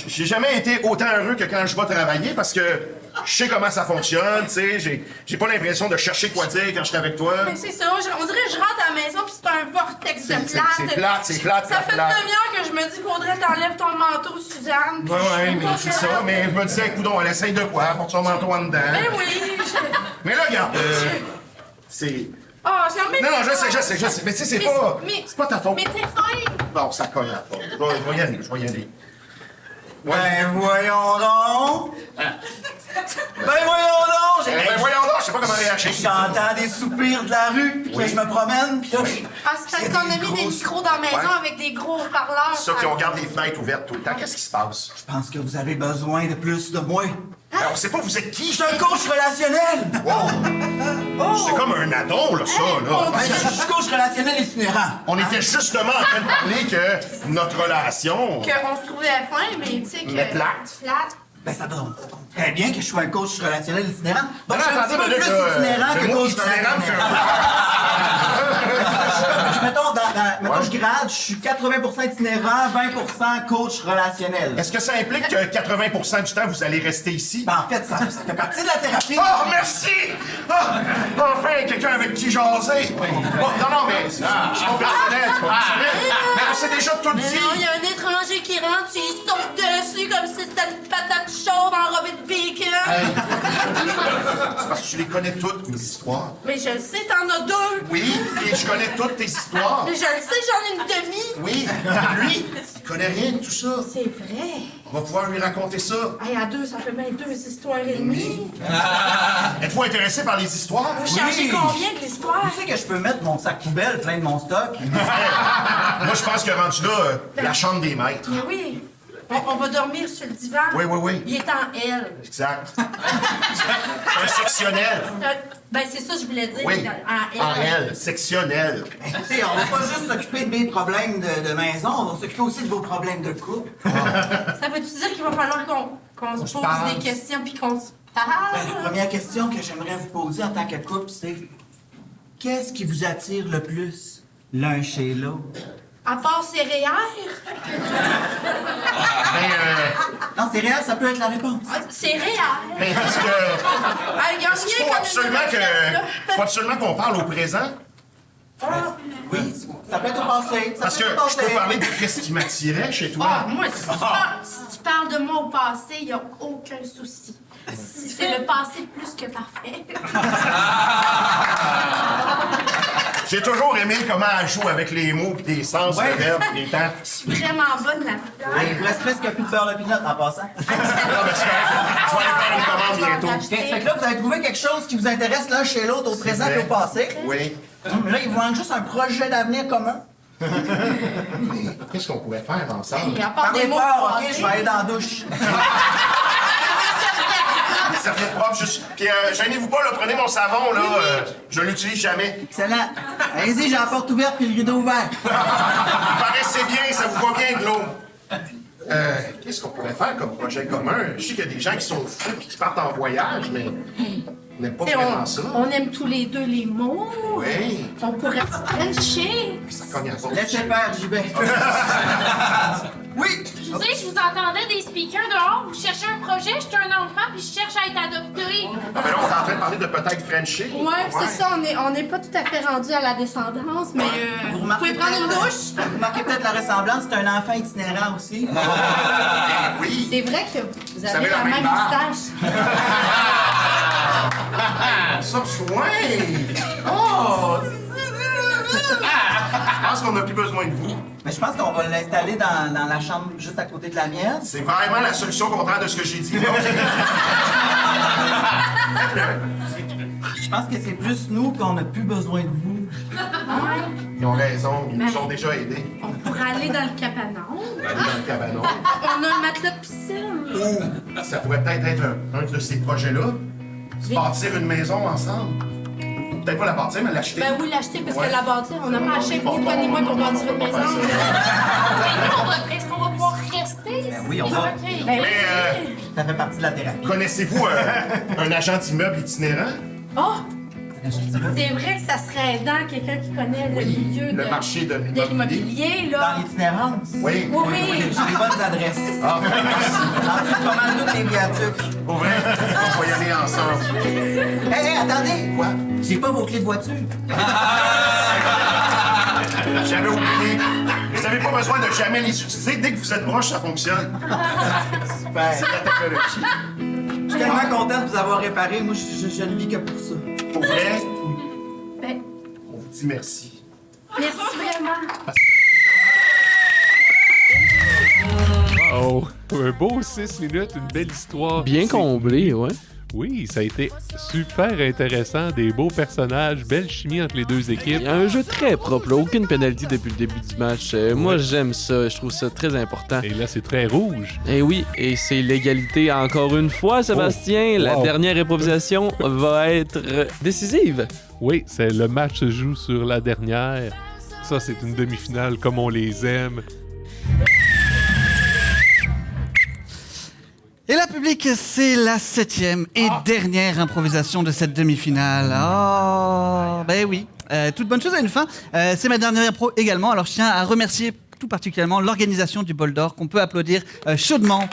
j'ai jamais été autant heureux que quand je vais travailler parce que je sais comment ça fonctionne, tu sais. J'ai pas l'impression de chercher quoi dire quand je suis avec toi. Mais c'est ça, on dirait que je rentre à la maison pis c'est un vortex de plate. C'est plate. Ça fait une demi-heure que je me dis, faudrait t'enlèves ton manteau, Suzanne. Ouais, mais c'est ça. Mais je me disais, coudonc, elle essaye de quoi? Porte son manteau en dedans. Mais oui, Mais là, regarde, c'est... Ah, c'est un Non, je sais. Mais tu sais, c'est pas ta faute. Mais t'es fin. Bon, ça cogne à la porte. Je vais y aller. Ouais. Ben voyons donc! Je sais pas comment réagir. J'entends des soupirs de la rue, puis que je me promène, puis là... Ah, c'est parce qu'on a mis des micros dans la maison avec des gros haut-parleurs. C'est ça, puis on garde les fenêtres ouvertes tout le temps. Qu'est-ce qui se passe? Je pense que vous avez besoin de plus de moi. On sait pas vous êtes qui. Je suis un coach relationnel! C'est comme un addon, là, ça, là. Ouais, je suis coach relationnel itinérant. On était justement en train de parler que notre relation... Qu'on se trouvait fin, mais tu sais que... Mais plate. Ben ça tombe très bien que je sois un coach relationnel itinérant. Donc je suis un attendez, petit peu mais plus là, itinérant le que mot coach itinérant me fait relationnel. Mettons, je grade, je suis 80% itinérant, 20% coach relationnel. Est-ce que ça implique que 80% du temps, vous allez rester ici? Ben, en fait, ça fait partie de la thérapie. Oh, merci! Enfin, quelqu'un avec qui jaser! Non, mais c'est pas personnel, Mais on s'est déjà tout dit! Non, il y a un étranger qui rentre, il saute dessus comme si c'était une patate chaude enrobée de bacon. C'est parce que tu les connais toutes, mes histoires. Mais je le sais, t'en as 2. Oui, et je connais toutes tes histoires. Mais je le sais, j'en ai une demi. Oui, lui, il connaît rien de tout ça. C'est vrai. On va pouvoir lui raconter ça. Hey, à 2, ça fait bien 2 histoires et demie. Êtes-vous intéressé par les histoires? Vous changez combien de l'histoire? Tu sais que je peux mettre mon sac poubelle plein de mon stock? Moi, je pense que rendu là, la chambre des maîtres. Mais oui. On va dormir sur le divan. Oui. Il est en L. Exact. C'est un sectionnel. Ben, c'est ça que je voulais dire. Oui, En L, sectionnel. Écoutez, on va pas juste s'occuper de mes problèmes de maison, on va s'occuper aussi de vos problèmes de couple. Ça veut-tu dire qu'il va falloir qu'on se pose des questions puis qu'on se parle? Ben, la première question que j'aimerais vous poser en tant que couple, c'est qu'est-ce qui vous attire le plus l'un chez l'autre? À part céréales? Non, céréales, ça peut être la réponse. Céréales? Mais parce que... Il y a Est-ce qu'il faut absolument qu'on parle au présent? Oui, ça peut être au passé. Parce que je peux parler de ce qui m'attirait chez toi. Ah, moi, si tu parles de moi au passé, il n'y a aucun souci. C'est le passé plus que parfait. J'ai toujours aimé comment elle joue avec les mots pis des sens, Ouais. les verbes pis les temps. Je suis vraiment bonne là-dedans. Il reste presque plus de beurre de pinot en passant. Je vais aller faire une commande bientôt. Fait que là, vous avez trouvé quelque chose qui vous intéresse l'un chez l'autre, au présent et au passé. Oui. Mais là, il vous manque juste un projet d'avenir commun. Qu'est-ce qu'on pourrait faire ensemble? Et à part Parlez des mots fort, OK? passés. Je vais aller dans la douche. Ça fait propre, juste. Puis, gênez-vous pas, là, prenez mon savon, là. Je l'utilise jamais. Excellent. Allez-y, j'ai la porte ouverte puis le rideau ouvert. Vous paraissez bien, ça vous va bien de l'eau. Qu'est-ce qu'on pourrait faire comme projet commun? Je sais qu'il y a des gens qui sont fous et qui partent en voyage, mais On n'aime pas T'sais, vraiment ça. on aime tous les deux les mots. Oui. On pourrait se frencher. Ça cogne à la porte. Laissez faire, j'y vais. Oui! Je sais, je vous entendais des speakers dehors. Vous cherchez un projet, je suis un enfant, puis je cherche à être adoptée. Ah, ben là, on est en train de parler de peut-être Frencher. Ouais, c'est ça, on n'est pas tout à fait rendu à la descendance, mais vous pouvez prendre une douche. Vous remarquez peut-être la ressemblance, c'est un enfant itinérant aussi. Oui. C'est vrai que vous avez la même barbe. moustache. Ça, ouais! Oh! Je pense qu'on n'a plus besoin de vous. Mais je pense qu'on va l'installer dans la chambre juste à côté de la mienne. C'est vraiment la solution contraire de ce que j'ai dit. Je pense que c'est plus nous qu'on n'a plus besoin de vous. Ils ont raison, ils nous ont déjà aidés. On pourrait aller dans le cabanon. Aller dans le cabanon. On a un matelas de piscine. Ou ça pourrait peut-être être un de ces projets-là. Se bâtir une maison ensemble. Peut-être pas la bâtir, mais l'acheter. Ben oui, l'acheter, parce Ouais. que la bâtir, on n'a pas acheté ni toi ni moi pour bâtir une maison. Est-ce qu'on va pouvoir rester? Ben oui, on va. OK. Ben Mais Ça fait partie de la thérapie. connaissez-vous un agent d'immeuble itinérant? Oh! C'est vrai que ça serait aidant, quelqu'un qui connaît le milieu Le marché de l'immobilier, Dans là. l'itinérance? Oui. Oui. J'ai les bonnes adresses. Ah, merci. Ensuite, pas mal toutes les viaducs. Pour vrai, on va y aller ensemble. Hé, attendez! Quoi? J'ai pas vos clés de voiture. J'avais oublié. Vous n'avez pas besoin de jamais les utiliser. Dès que vous êtes proche, ça fonctionne. Super. C'est la technologie. Je suis tellement content de vous avoir réparé. Moi, je ne vis que pour ça. Pour vrai, Ben, on vous dit merci. merci vraiment. Oh, un beau 6 minutes, une belle histoire. Bien comblé, ouais. Oui, ça a été super intéressant, des beaux personnages, belle chimie entre les deux équipes. Il y a un jeu très propre, là, aucune pénalité depuis le début du match. Moi, j'aime ça, je trouve ça très important. Et là, c'est très rouge. Et oui, et c'est l'égalité encore une fois, Sébastien. Oh, La wow. dernière improvisation va être décisive. Oui, c'est le match se joue sur la dernière. Ça, c'est une demi-finale comme on les aime. Et là, public, c'est la 7e et dernière improvisation de cette demi-finale. Oh, ben oui. Toute bonne chose a une fin. C'est ma dernière impro également. Alors, je tiens à remercier tout particulièrement l'organisation du Bol d'Or, qu'on peut applaudir chaudement.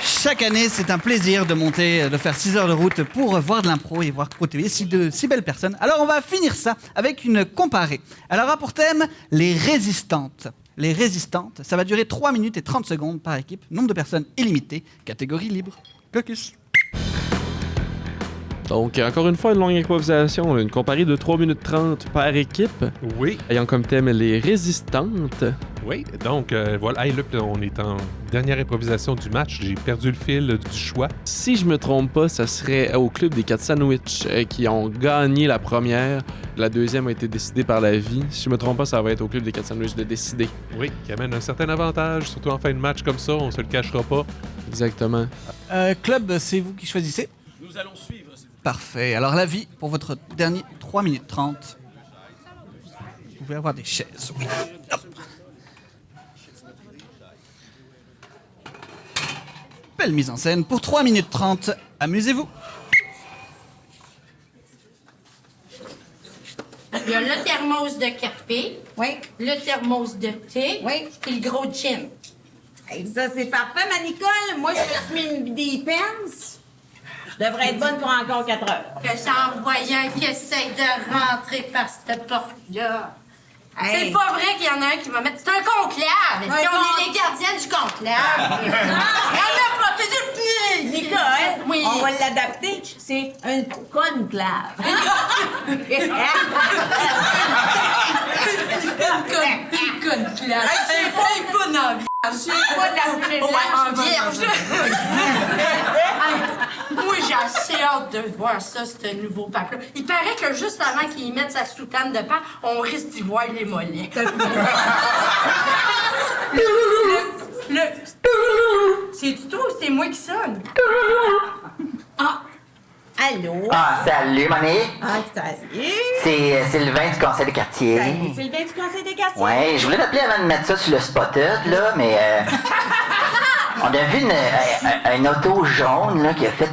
Chaque année, c'est un plaisir de monter, de faire 6 heures de route pour voir de l'impro et voir côtoyer si belles personnes. Alors, on va finir ça avec une comparée. Elle aura pour thème les résistantes. Les résistantes, ça va durer 3 minutes et 30 secondes par équipe, nombre de personnes illimité, catégorie libre. Caucus. Donc, encore une fois, une longue improvisation, là, une comparée de 3 minutes 30 par équipe. Oui. Ayant comme thème les résistantes. Oui, donc voilà. Hey, là, on est en dernière improvisation du match. J'ai perdu le fil du choix. Si je me trompe pas, ça serait au club des 4 sandwichs qui ont gagné la première. La deuxième a été décidée par la vie. Si je me trompe pas, ça va être au club des 4 sandwichs de décider. Oui, qui amène un certain avantage, surtout en fin de match comme ça, on se le cachera pas. Exactement. Club, c'est vous qui choisissez? Nous allons suivre. Parfait. Alors, l'avis pour votre dernier 3 minutes 30. Vous pouvez avoir des chaises. Oui. Hop. Belle mise en scène. Pour 3 minutes 30, amusez-vous. Il y a le thermos de café, Oui. le thermos de thé, Oui. et le gros gin. Hey, ça, c'est parfait, ma Nicole. Moi, je me suis mis des pens. Je devrais être bonne pour encore 4 heures. Que j'en voyais qui essaye de rentrer par cette porte-là. Hey. C'est pas vrai qu'il y en a un qui va mettre... C'est un conclave! Si on est les gardiennes du conclave! Il y en a pas! C'est du... Nicole, Oui. on va l'adapter. C'est un conclave. Une conclave! C'est pas une envie! C'est pas de la Ouais, en vierge! Moi, j'ai assez hâte de voir ça, ce nouveau pack-là. Il paraît que juste avant qu'il mette sa soutane de pain, on risque d'y voir les mollets. C'est-tu toi ou c'est moi qui sonne? Ah! Allô? Ah, salut, Monique. Ah, salut. C'est Sylvain du conseil de quartier. Salut, Sylvain du conseil des quartiers. Ouais, je voulais t'appeler avant de mettre ça sur le spotted, là, mais On a vu un auto jaune là, qui a fait...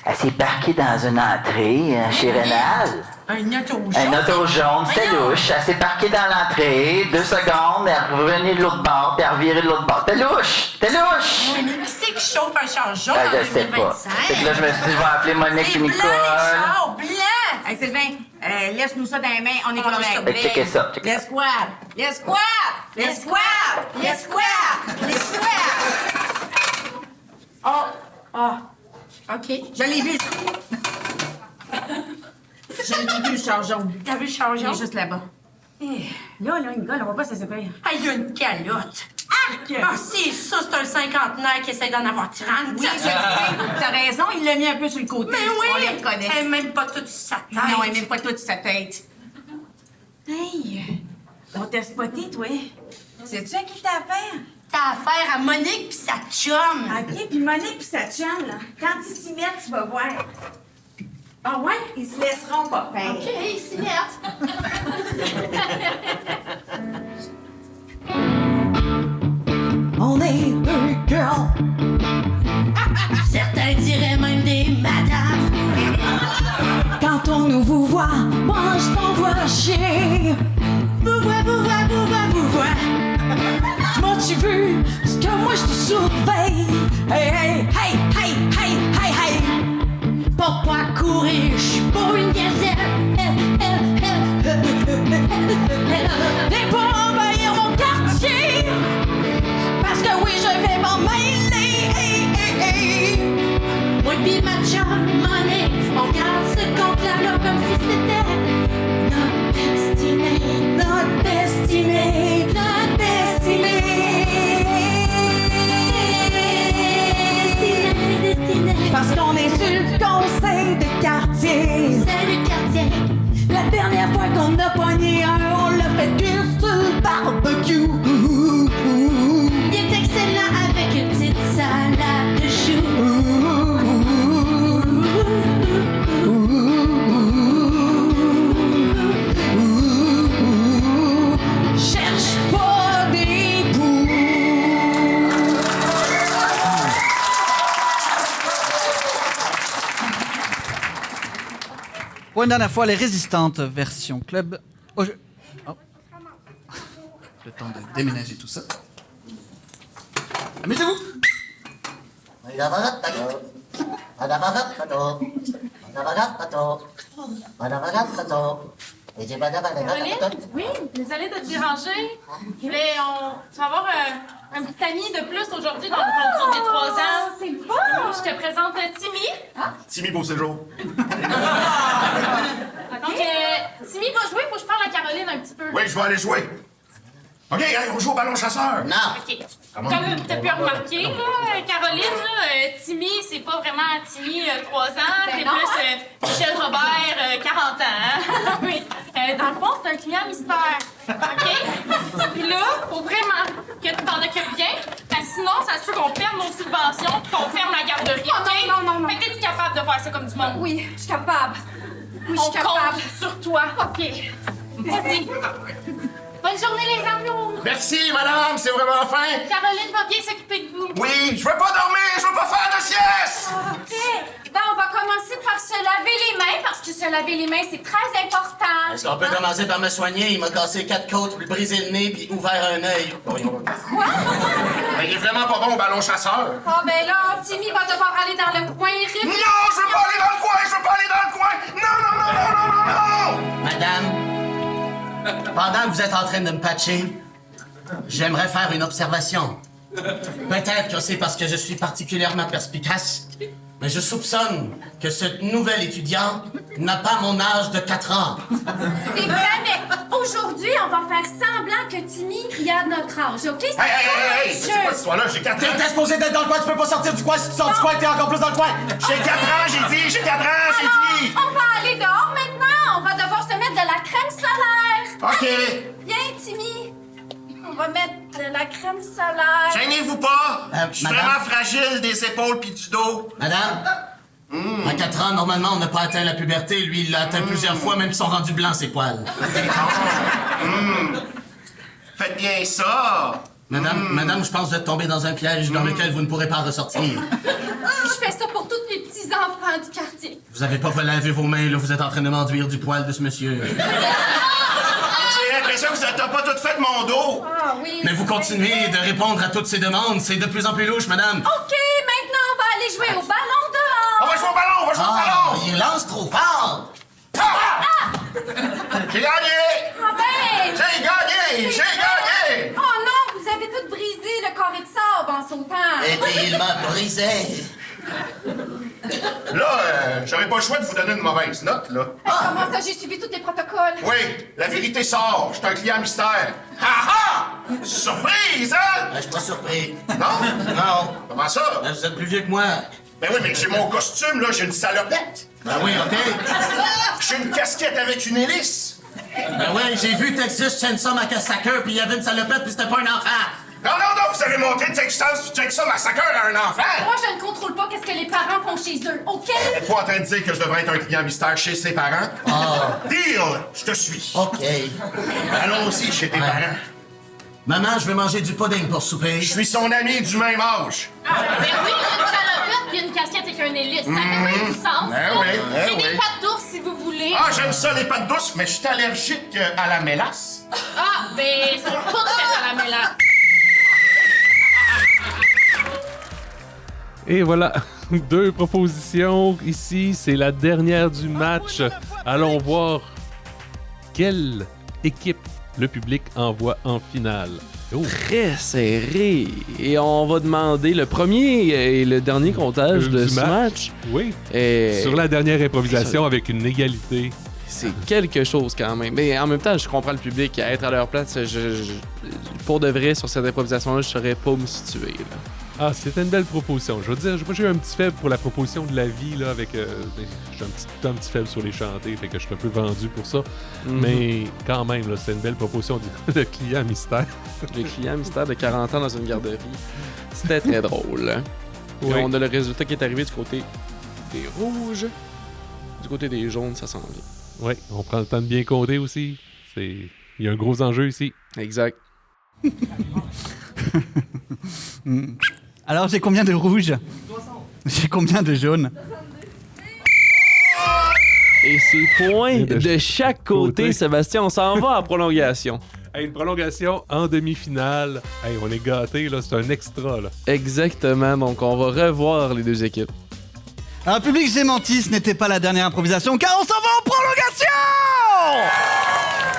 elle s'est parquée dans une entrée chez Rénal. Un auto jaune? Un auto jaune, c'était louche. Elle s'est parquée dans l'entrée, 2 secondes, elle est revenue de l'autre bord, puis elle a reviré de l'autre bord. C'était louche! C'était louche! Oui, mais qui c'est qui chauffe un char jaune en Je sais pas. 2025? Fait que là, je me suis dit, je vais appeler Monique et Nicole. C'est blanc, les chars, blanc! Hey, Sylvain, laisse-nous ça dans les mains, on est correct. Fait que checkez ça, checkez ça. L'escouade! L'escouade! L'escouade! L'escouade! L'escouade! Oh! OK, je l'ai vu. Je l'ai vu, le char jaune. T'as vu le char jaune? Il est juste là-bas. Là, Nicole, on va pas se séparer. Ah, il y a une calotte. Arc! Ah, c'est ça, c'est un cinquantenaire qui essaie d'en avoir 30. Oui, je le sais. T'as raison, il l'a mis un peu sur le côté. Mais oui! On les reconnaît. Elle est même pas toute sa tête. Non, elle est même pas toute sa tête. Hey! On t'a spoté, toi. Sais-tu à qui t'as affaire? T'as affaire à Monique pis sa chum. OK, puis Monique pis sa chum, là, quand ils s'y mettent, tu vas voir. Ah ouais? Ils se laisseront pas faire. OK, ils s'y mettent. On est 2 girls. Certains diraient même des madames. Quand on nous vous voit, moi je t'envoie chier. Vous vois. M'as-tu vu ce que moi je te surveille? Hey. Pourquoi courir? J'suis pas une gazelle. Viens pas envahir mon quartier, parce que oui, je vais m'en mêler. Moi pis ma chum, Monique, on garde ce compte-là comme si c'était notre destinée. Notre destinée. Parce qu'on est sur le conseil de quartier. Salut quartier. La dernière fois qu'on a pogné un, on l'a fait cuire sur le barbecue. Il est excellent avec une petite salade de choux. Cherche pas des bouts. Pour une dernière fois, les résistantes version club. Oh. Le temps de déménager tout ça. Amusez-vous. Caroline? Oui, désolée de te déranger. Tu vas avoir un petit ami de plus aujourd'hui dans ton groupe des 3 ans. C'est bon! Je te présente Timmy. Timmy Beauséjour. Donc, Timmy va jouer, faut que je parle à Caroline un petit peu. Oui, je vais aller jouer. OK, allez, on joue au ballon chasseur. Non. OK. Comme tu as pu remarquer, là, Caroline, là, Timmy, c'est pas vraiment Timmy 3 ans, c'est plus Michel Robert 40 ans. Hein? Oui. Dans le fond, c'est un client mystère. OK? Puis là, faut vraiment que tu t'en occupes bien, parce que sinon, ça se peut qu'on perde nos subventions et qu'on ferme la garderie. Oh, OK? non. Fait que t'es capable de faire ça comme du monde? Oui, je suis capable. Oui, je On suis capable. compte sur toi. OK. Vas-y. Bonne journée, les amours! Merci, madame, c'est vraiment fin. Caroline va bien s'occuper de vous. Oui, je veux pas dormir, je veux pas faire de sieste. OK. Ben, on va commencer par se laver les mains, parce que se laver les mains, c'est très important. Est-ce qu'on peut commencer par me soigner? Il m'a cassé 4 côtes, puis brisé le nez, puis ouvert un œil. Quoi? Ben, il est vraiment pas bon au ballon chasseur. Ah, ben là, Timmy va devoir aller dans le coin. Non, je veux pas aller dans le coin, je veux pas aller dans le coin. Non. Madame, pendant que vous êtes en train de me patcher, j'aimerais faire une observation. Peut-être que c'est parce que je suis particulièrement perspicace, mais je soupçonne que ce nouvel étudiant n'a pas mon âge de 4 ans. C'est vrai, mais aujourd'hui, on va faire semblant que Timmy y a notre âge, OK? Hey, c'est quoi cette histoire-là? J'ai 4 ans. T'es supposé d'être dans le coin, tu peux pas sortir du coin. Si tu sors du coin, t'es encore plus dans le coin. J'ai 4 ans, j'ai dit, j'ai 4 ans, j'ai dit. On va aller dehors maintenant. On va devoir se mettre de la crème solaire. OK. Viens, Timmy. On va mettre de la crème solaire. Gênez-vous pas. Je suis madame? vraiment fragile des épaules puis du dos. Madame, à 4 ans, normalement, on n'a pas atteint la puberté. Lui, il l'a atteint plusieurs fois, même ils sont rendus blancs, ses poils. Faites bien ça. Madame, je pense que vous êtes tombée dans un piège dans lequel vous ne pourrez pas ressortir. Je fais ça pour tous les petits-enfants du quartier. Vous avez pas lavé vos mains, là, vous êtes en train de m'enduire du poil de ce monsieur. J'ai l'impression que ça t'a pas tout fait de mon dos. Ah oui. Mais vous continuez de répondre à toutes ces demandes, c'est de plus en plus louche, madame. OK, maintenant on va aller jouer au ballon dehors. On va jouer au ballon, on va jouer au ballon. Il lance trop fort. J'ai gagné! Ah ben! J'ai gagné! J'ai gagné! Oh non, vous avez tout brisé le carré de sable en sautant. Et il m'a brisé. Là, j'aurais pas le choix de vous donner une mauvaise note, là. Comment ça, j'ai suivi tous les protocoles? Oui, la vérité sort. Je suis un client mystère. Ha ha! Surprise, hein? Je suis pas surpris. Non? Non. Comment ça? Vous êtes plus vieux que moi. Ben oui, mais j'ai mon costume, là, j'ai une salopette. Ben oui, OK. J'ai une casquette avec une hélice. Ben oui, j'ai vu Texas Chainsaw Massacre, puis il y avait une salopette, puis c'était pas un enfant. Non, vous avez montré Texas Chainsaw Massacre à un enfant. Moi, je ne contrôle pas qu'est-ce que les parents font chez eux, OK? Êtes-vous en train de dire que je devrais être un client mystère chez ses parents? Ah. Deal! Je te suis. OK. Allons aussi chez tes parents. Maman, je vais manger du pudding pour souper. Je suis son ami du même âge. Ben oui, une salopette puis une casquette avec un hélice. Ça fait bien du sens. Ben ça. oui, ben J'ai oui. des pattes d'ours si vous voulez. Ah, j'aime ça, les pâtes douces, mais je suis allergique à la mélasse. Ah, ben, ils sont toutes faites à la mélasse. Et voilà, 2 propositions ici. C'est la dernière du match. Allons voir quelle équipe le public envoie en finale. Oh. Très serré. Et on va demander le premier et le dernier comptage de ce match. Oui. Et... Sur la dernière improvisation avec une égalité. C'est quelque chose quand même. Mais en même temps, je comprends le public. À être à leur place, pour de vrai, sur cette improvisation-là, je ne saurais pas me situer. Là. Ah, c'était une belle proposition. Je veux dire, moi j'ai eu un petit faible pour la proposition de la vie, là, avec... j'ai un petit faible sur les chantés, fait que je suis un peu vendu pour ça. Mais quand même, là, c'est une belle proposition de client mystère. Le client mystère de 40 ans dans une garderie. C'était très drôle. Hein? Oui. Et on a le résultat qui est arrivé du côté des rouges. Du côté des jaunes, ça s'en vient. Oui, on prend le temps de bien compter aussi. Il y a un gros enjeu ici. Exact. Alors, j'ai combien de rouges? J'ai combien de jaunes? Et c'est points de chaque côté, Sébastien. On s'en va en prolongation. Hey, une prolongation en demi-finale. Hey, on est gâtés, là. C'est un extra, là. Exactement. Donc, on va revoir les deux équipes. Alors, public, j'ai menti. Ce n'était pas la dernière improvisation, car on s'en va en prolongation!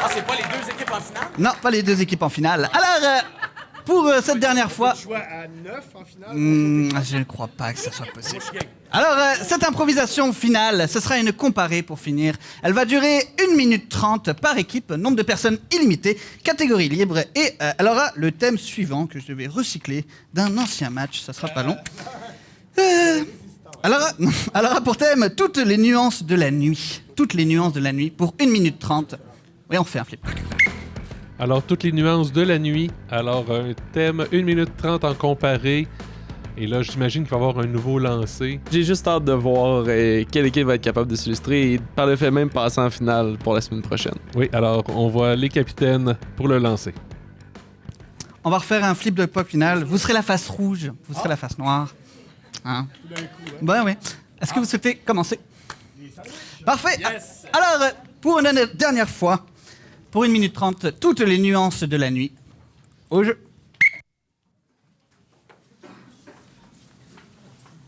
Ah, c'est pas les deux équipes en finale? Non, pas les deux équipes en finale. Alors, pour cette dernière fois... Tu joues à 9 en finale? Je ne crois pas que ça soit possible. Alors, cette improvisation finale, ce sera une comparée pour finir. Elle va durer 1 minute 30 par équipe, nombre de personnes illimité, catégorie libre, et elle aura le thème suivant que je vais recycler d'un ancien match, ça sera pas long. Elle aura pour thème toutes les nuances de la nuit. Toutes les nuances de la nuit pour 1 minute 30. Oui, on fait un flip. Alors, toutes les nuances de la nuit. Alors, un thème 1 minute 30 en comparé. Et là, j'imagine qu'il va y avoir un nouveau lancé. J'ai juste hâte de voir quelle équipe va être capable de s'illustrer et par le fait même passer en finale pour la semaine prochaine. Oui, alors on voit les capitaines pour le lancer. On va refaire un flip de pop final. Vous serez la face rouge, vous serez la face noire. Hein? Ben oui. Est-ce que vous souhaitez commencer? Parfait. Yes. Alors, pour une dernière fois, pour 1 minute 30, toutes les nuances de la nuit. Au jeu.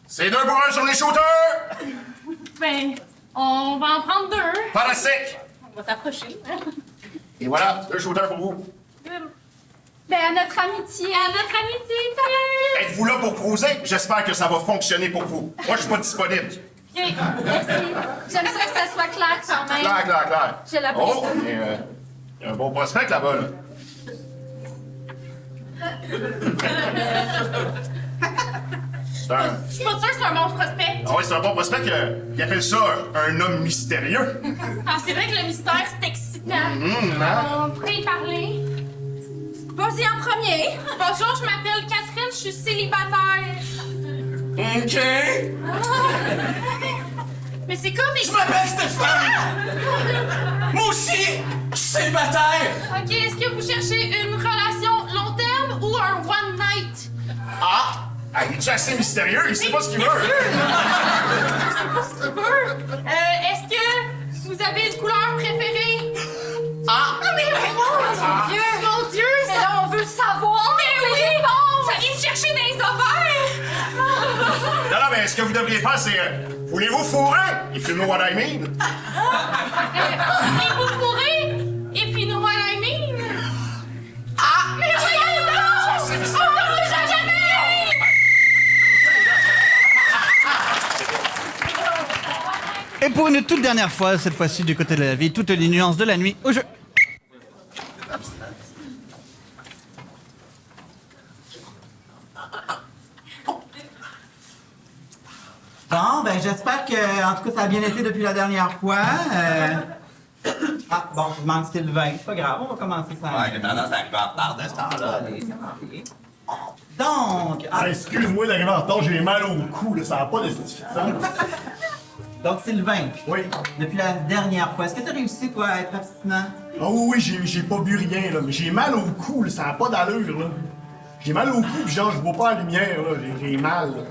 C'est 2 pour 1 sur les shooters! Ben, on va en prendre 2. Fantastique! On va s'approcher. Et voilà, 2 shooters pour vous. Ben, à notre amitié. À notre amitié. Êtes-vous là pour cruiser? J'espère que ça va fonctionner pour vous. Moi, je suis pas disponible. OK. Merci. J'aime ça que ça soit clair quand même. Clair. Je l'apprécie. Oh, mais y a un bon prospect là-bas, là. Je suis pas sûre que c'est un bon prospect. Ah oui, c'est un bon prospect qui appelle ça un homme mystérieux. Ah, c'est vrai que le mystère, c'est excitant. Hein? On pourrait y parler. Vas-y en premier. Bonjour, je m'appelle Catherine, je suis célibataire. OK. Mais c'est comme... Je m'appelle Stéphane. Moi aussi, je suis célibataire. OK, est-ce que vous cherchez une relation long terme ou un un one night. Ah! Il est assez mystérieux, il sait pas ce qu'il veut. Il sait pas ce qu'il veut. Est-ce que vous avez une couleur préférée? Ah! Non, mais mon Dieu! Mon Dieu! Mais là, on veut le savoir! Mais oui! Ça vient me chercher dans les ovaires! Non, mais ce que vous devriez faire, c'est... voulez-vous fourrer? If you know what I mean. Voulez-vous fourrer? If you know what I mean. Ah! Mais voyons donc! On ne fera jamais! Et pour une toute dernière fois, cette fois-ci du côté de la vie, toutes les nuances de la nuit au jeu. Bon, ben j'espère que, en tout cas, ça a bien été depuis la dernière fois. Ah, bon, il manque Sylvain. C'est pas grave, on va commencer ça. Ouais, j'ai tendance à arriver en retard de ce temps-là. Donc, Ah, excuse-moi d'arriver en retard, j'ai mal au cou, là, ça n'a pas de sens. donc Sylvain, Oui. depuis la dernière fois, est-ce que tu as réussi, toi, à être abstinent? Ah oui, j'ai pas bu rien, là, mais j'ai mal au cou, là, ça n'a pas d'allure, là. J'ai mal au cou, pis genre, je vois pas la lumière, là, j'ai mal. Là.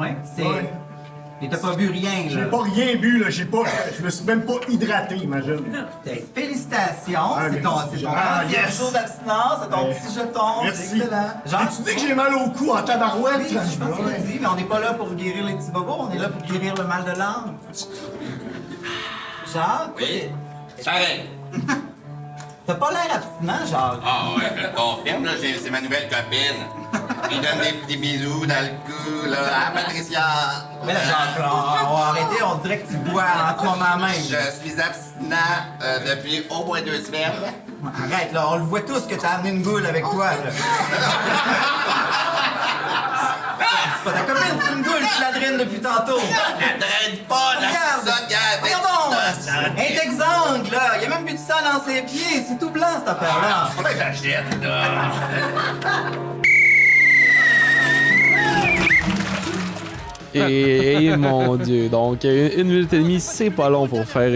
Ouais, c'est... Ouais. Et t'as pas bu rien, là? J'ai pas rien bu, là, je me suis même pas hydraté, imagine. Félicitations, Ah, c'est ton merci. premier jour d'abstinence, c'est ton petit jeton, Merci. c'est excellent. Genre, tu dis que j'ai mal au cou en tabarouette? Oui, je pense que tu l'as dit, mais on n'est pas là pour guérir les petits bobos, on est là pour guérir le mal de l'âme. Jacques? Oui, pareil. T'as pas l'air abstinent, Jacques. Ah ouais, je le confirme, là, c'est ma nouvelle copine. Il donne des petits bisous dans le cou, là. Ah, Patricia! Mais là, Jacques, là, on va arrêter, on dirait que tu bois en ce moment même. Je suis abstinent depuis au moins 2 semaines. Arrête, là, on le voit tous que t'as amené une boule avec toi, là. C'est pas ta copine, c'est une boule, tu la draines depuis tantôt. Elle draine pas, la ça, Regarde donc! Un exsangue, là! Y'a même plus de sang dans ses pieds, c'est tout blanc, cette affaire-là. Faudrait que j'achète, là. Et mon Dieu, donc 1 minute et demie, c'est pas long pour faire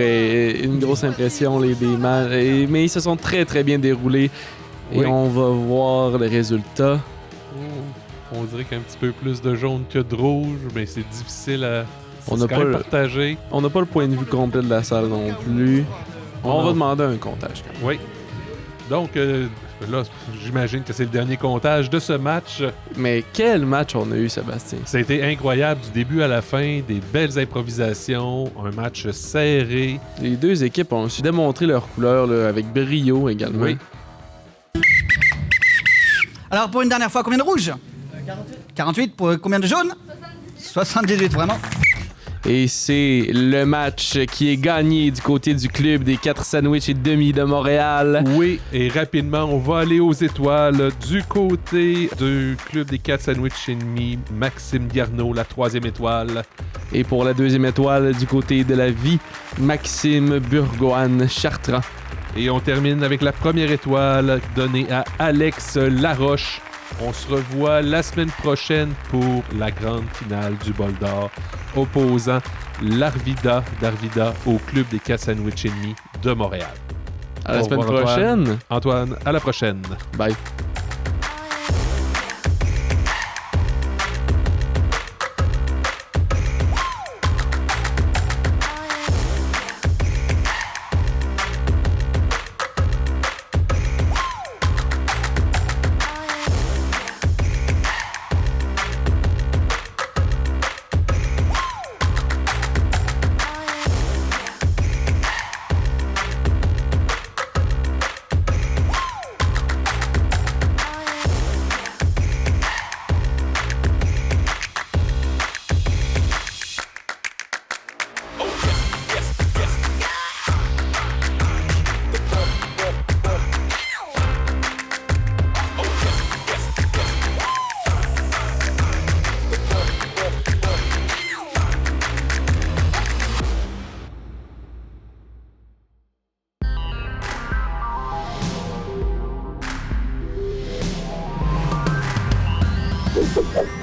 une grosse impression, les démons, mais ils se sont très très bien déroulés. Et Oui. on va voir le résultat. On dirait qu'il y a un petit peu plus de jaune que de rouge, mais c'est difficile à On n'a quand pas même le- partager. On n'a pas le point de vue complet de la salle non plus. On va demander un comptage. quand même. Oui. Donc, là, j'imagine que c'est le dernier comptage de ce match. Mais quel match on a eu, Sébastien? Ça a été incroyable du début à la fin, des belles improvisations, un match serré. Les deux équipes ont su démontrer leur couleur là, avec brio également. Oui. Alors, pour une dernière fois, combien de rouges? 48 pour combien de jaunes? 78, vraiment. Et c'est le match qui est gagné du côté du club des 4 sandwichs et demi de Montréal. Oui, et rapidement, on va aller aux étoiles. Du côté du club des 4 sandwichs et demi, Maxime Garneau, la 3e étoile. Et pour la 2e étoile, du côté de la vie, Maxime Burgoane Chartrand. Et on termine avec la 1re étoile donnée à Alex Laroche. On se revoit la semaine prochaine pour la grande finale du Bol d'Or, opposant l'Arvida d'Arvida au club des 4 sandwichs et demi de Montréal. À la Au semaine revoir, prochaine. Antoine, à la prochaine. Bye. Thank you.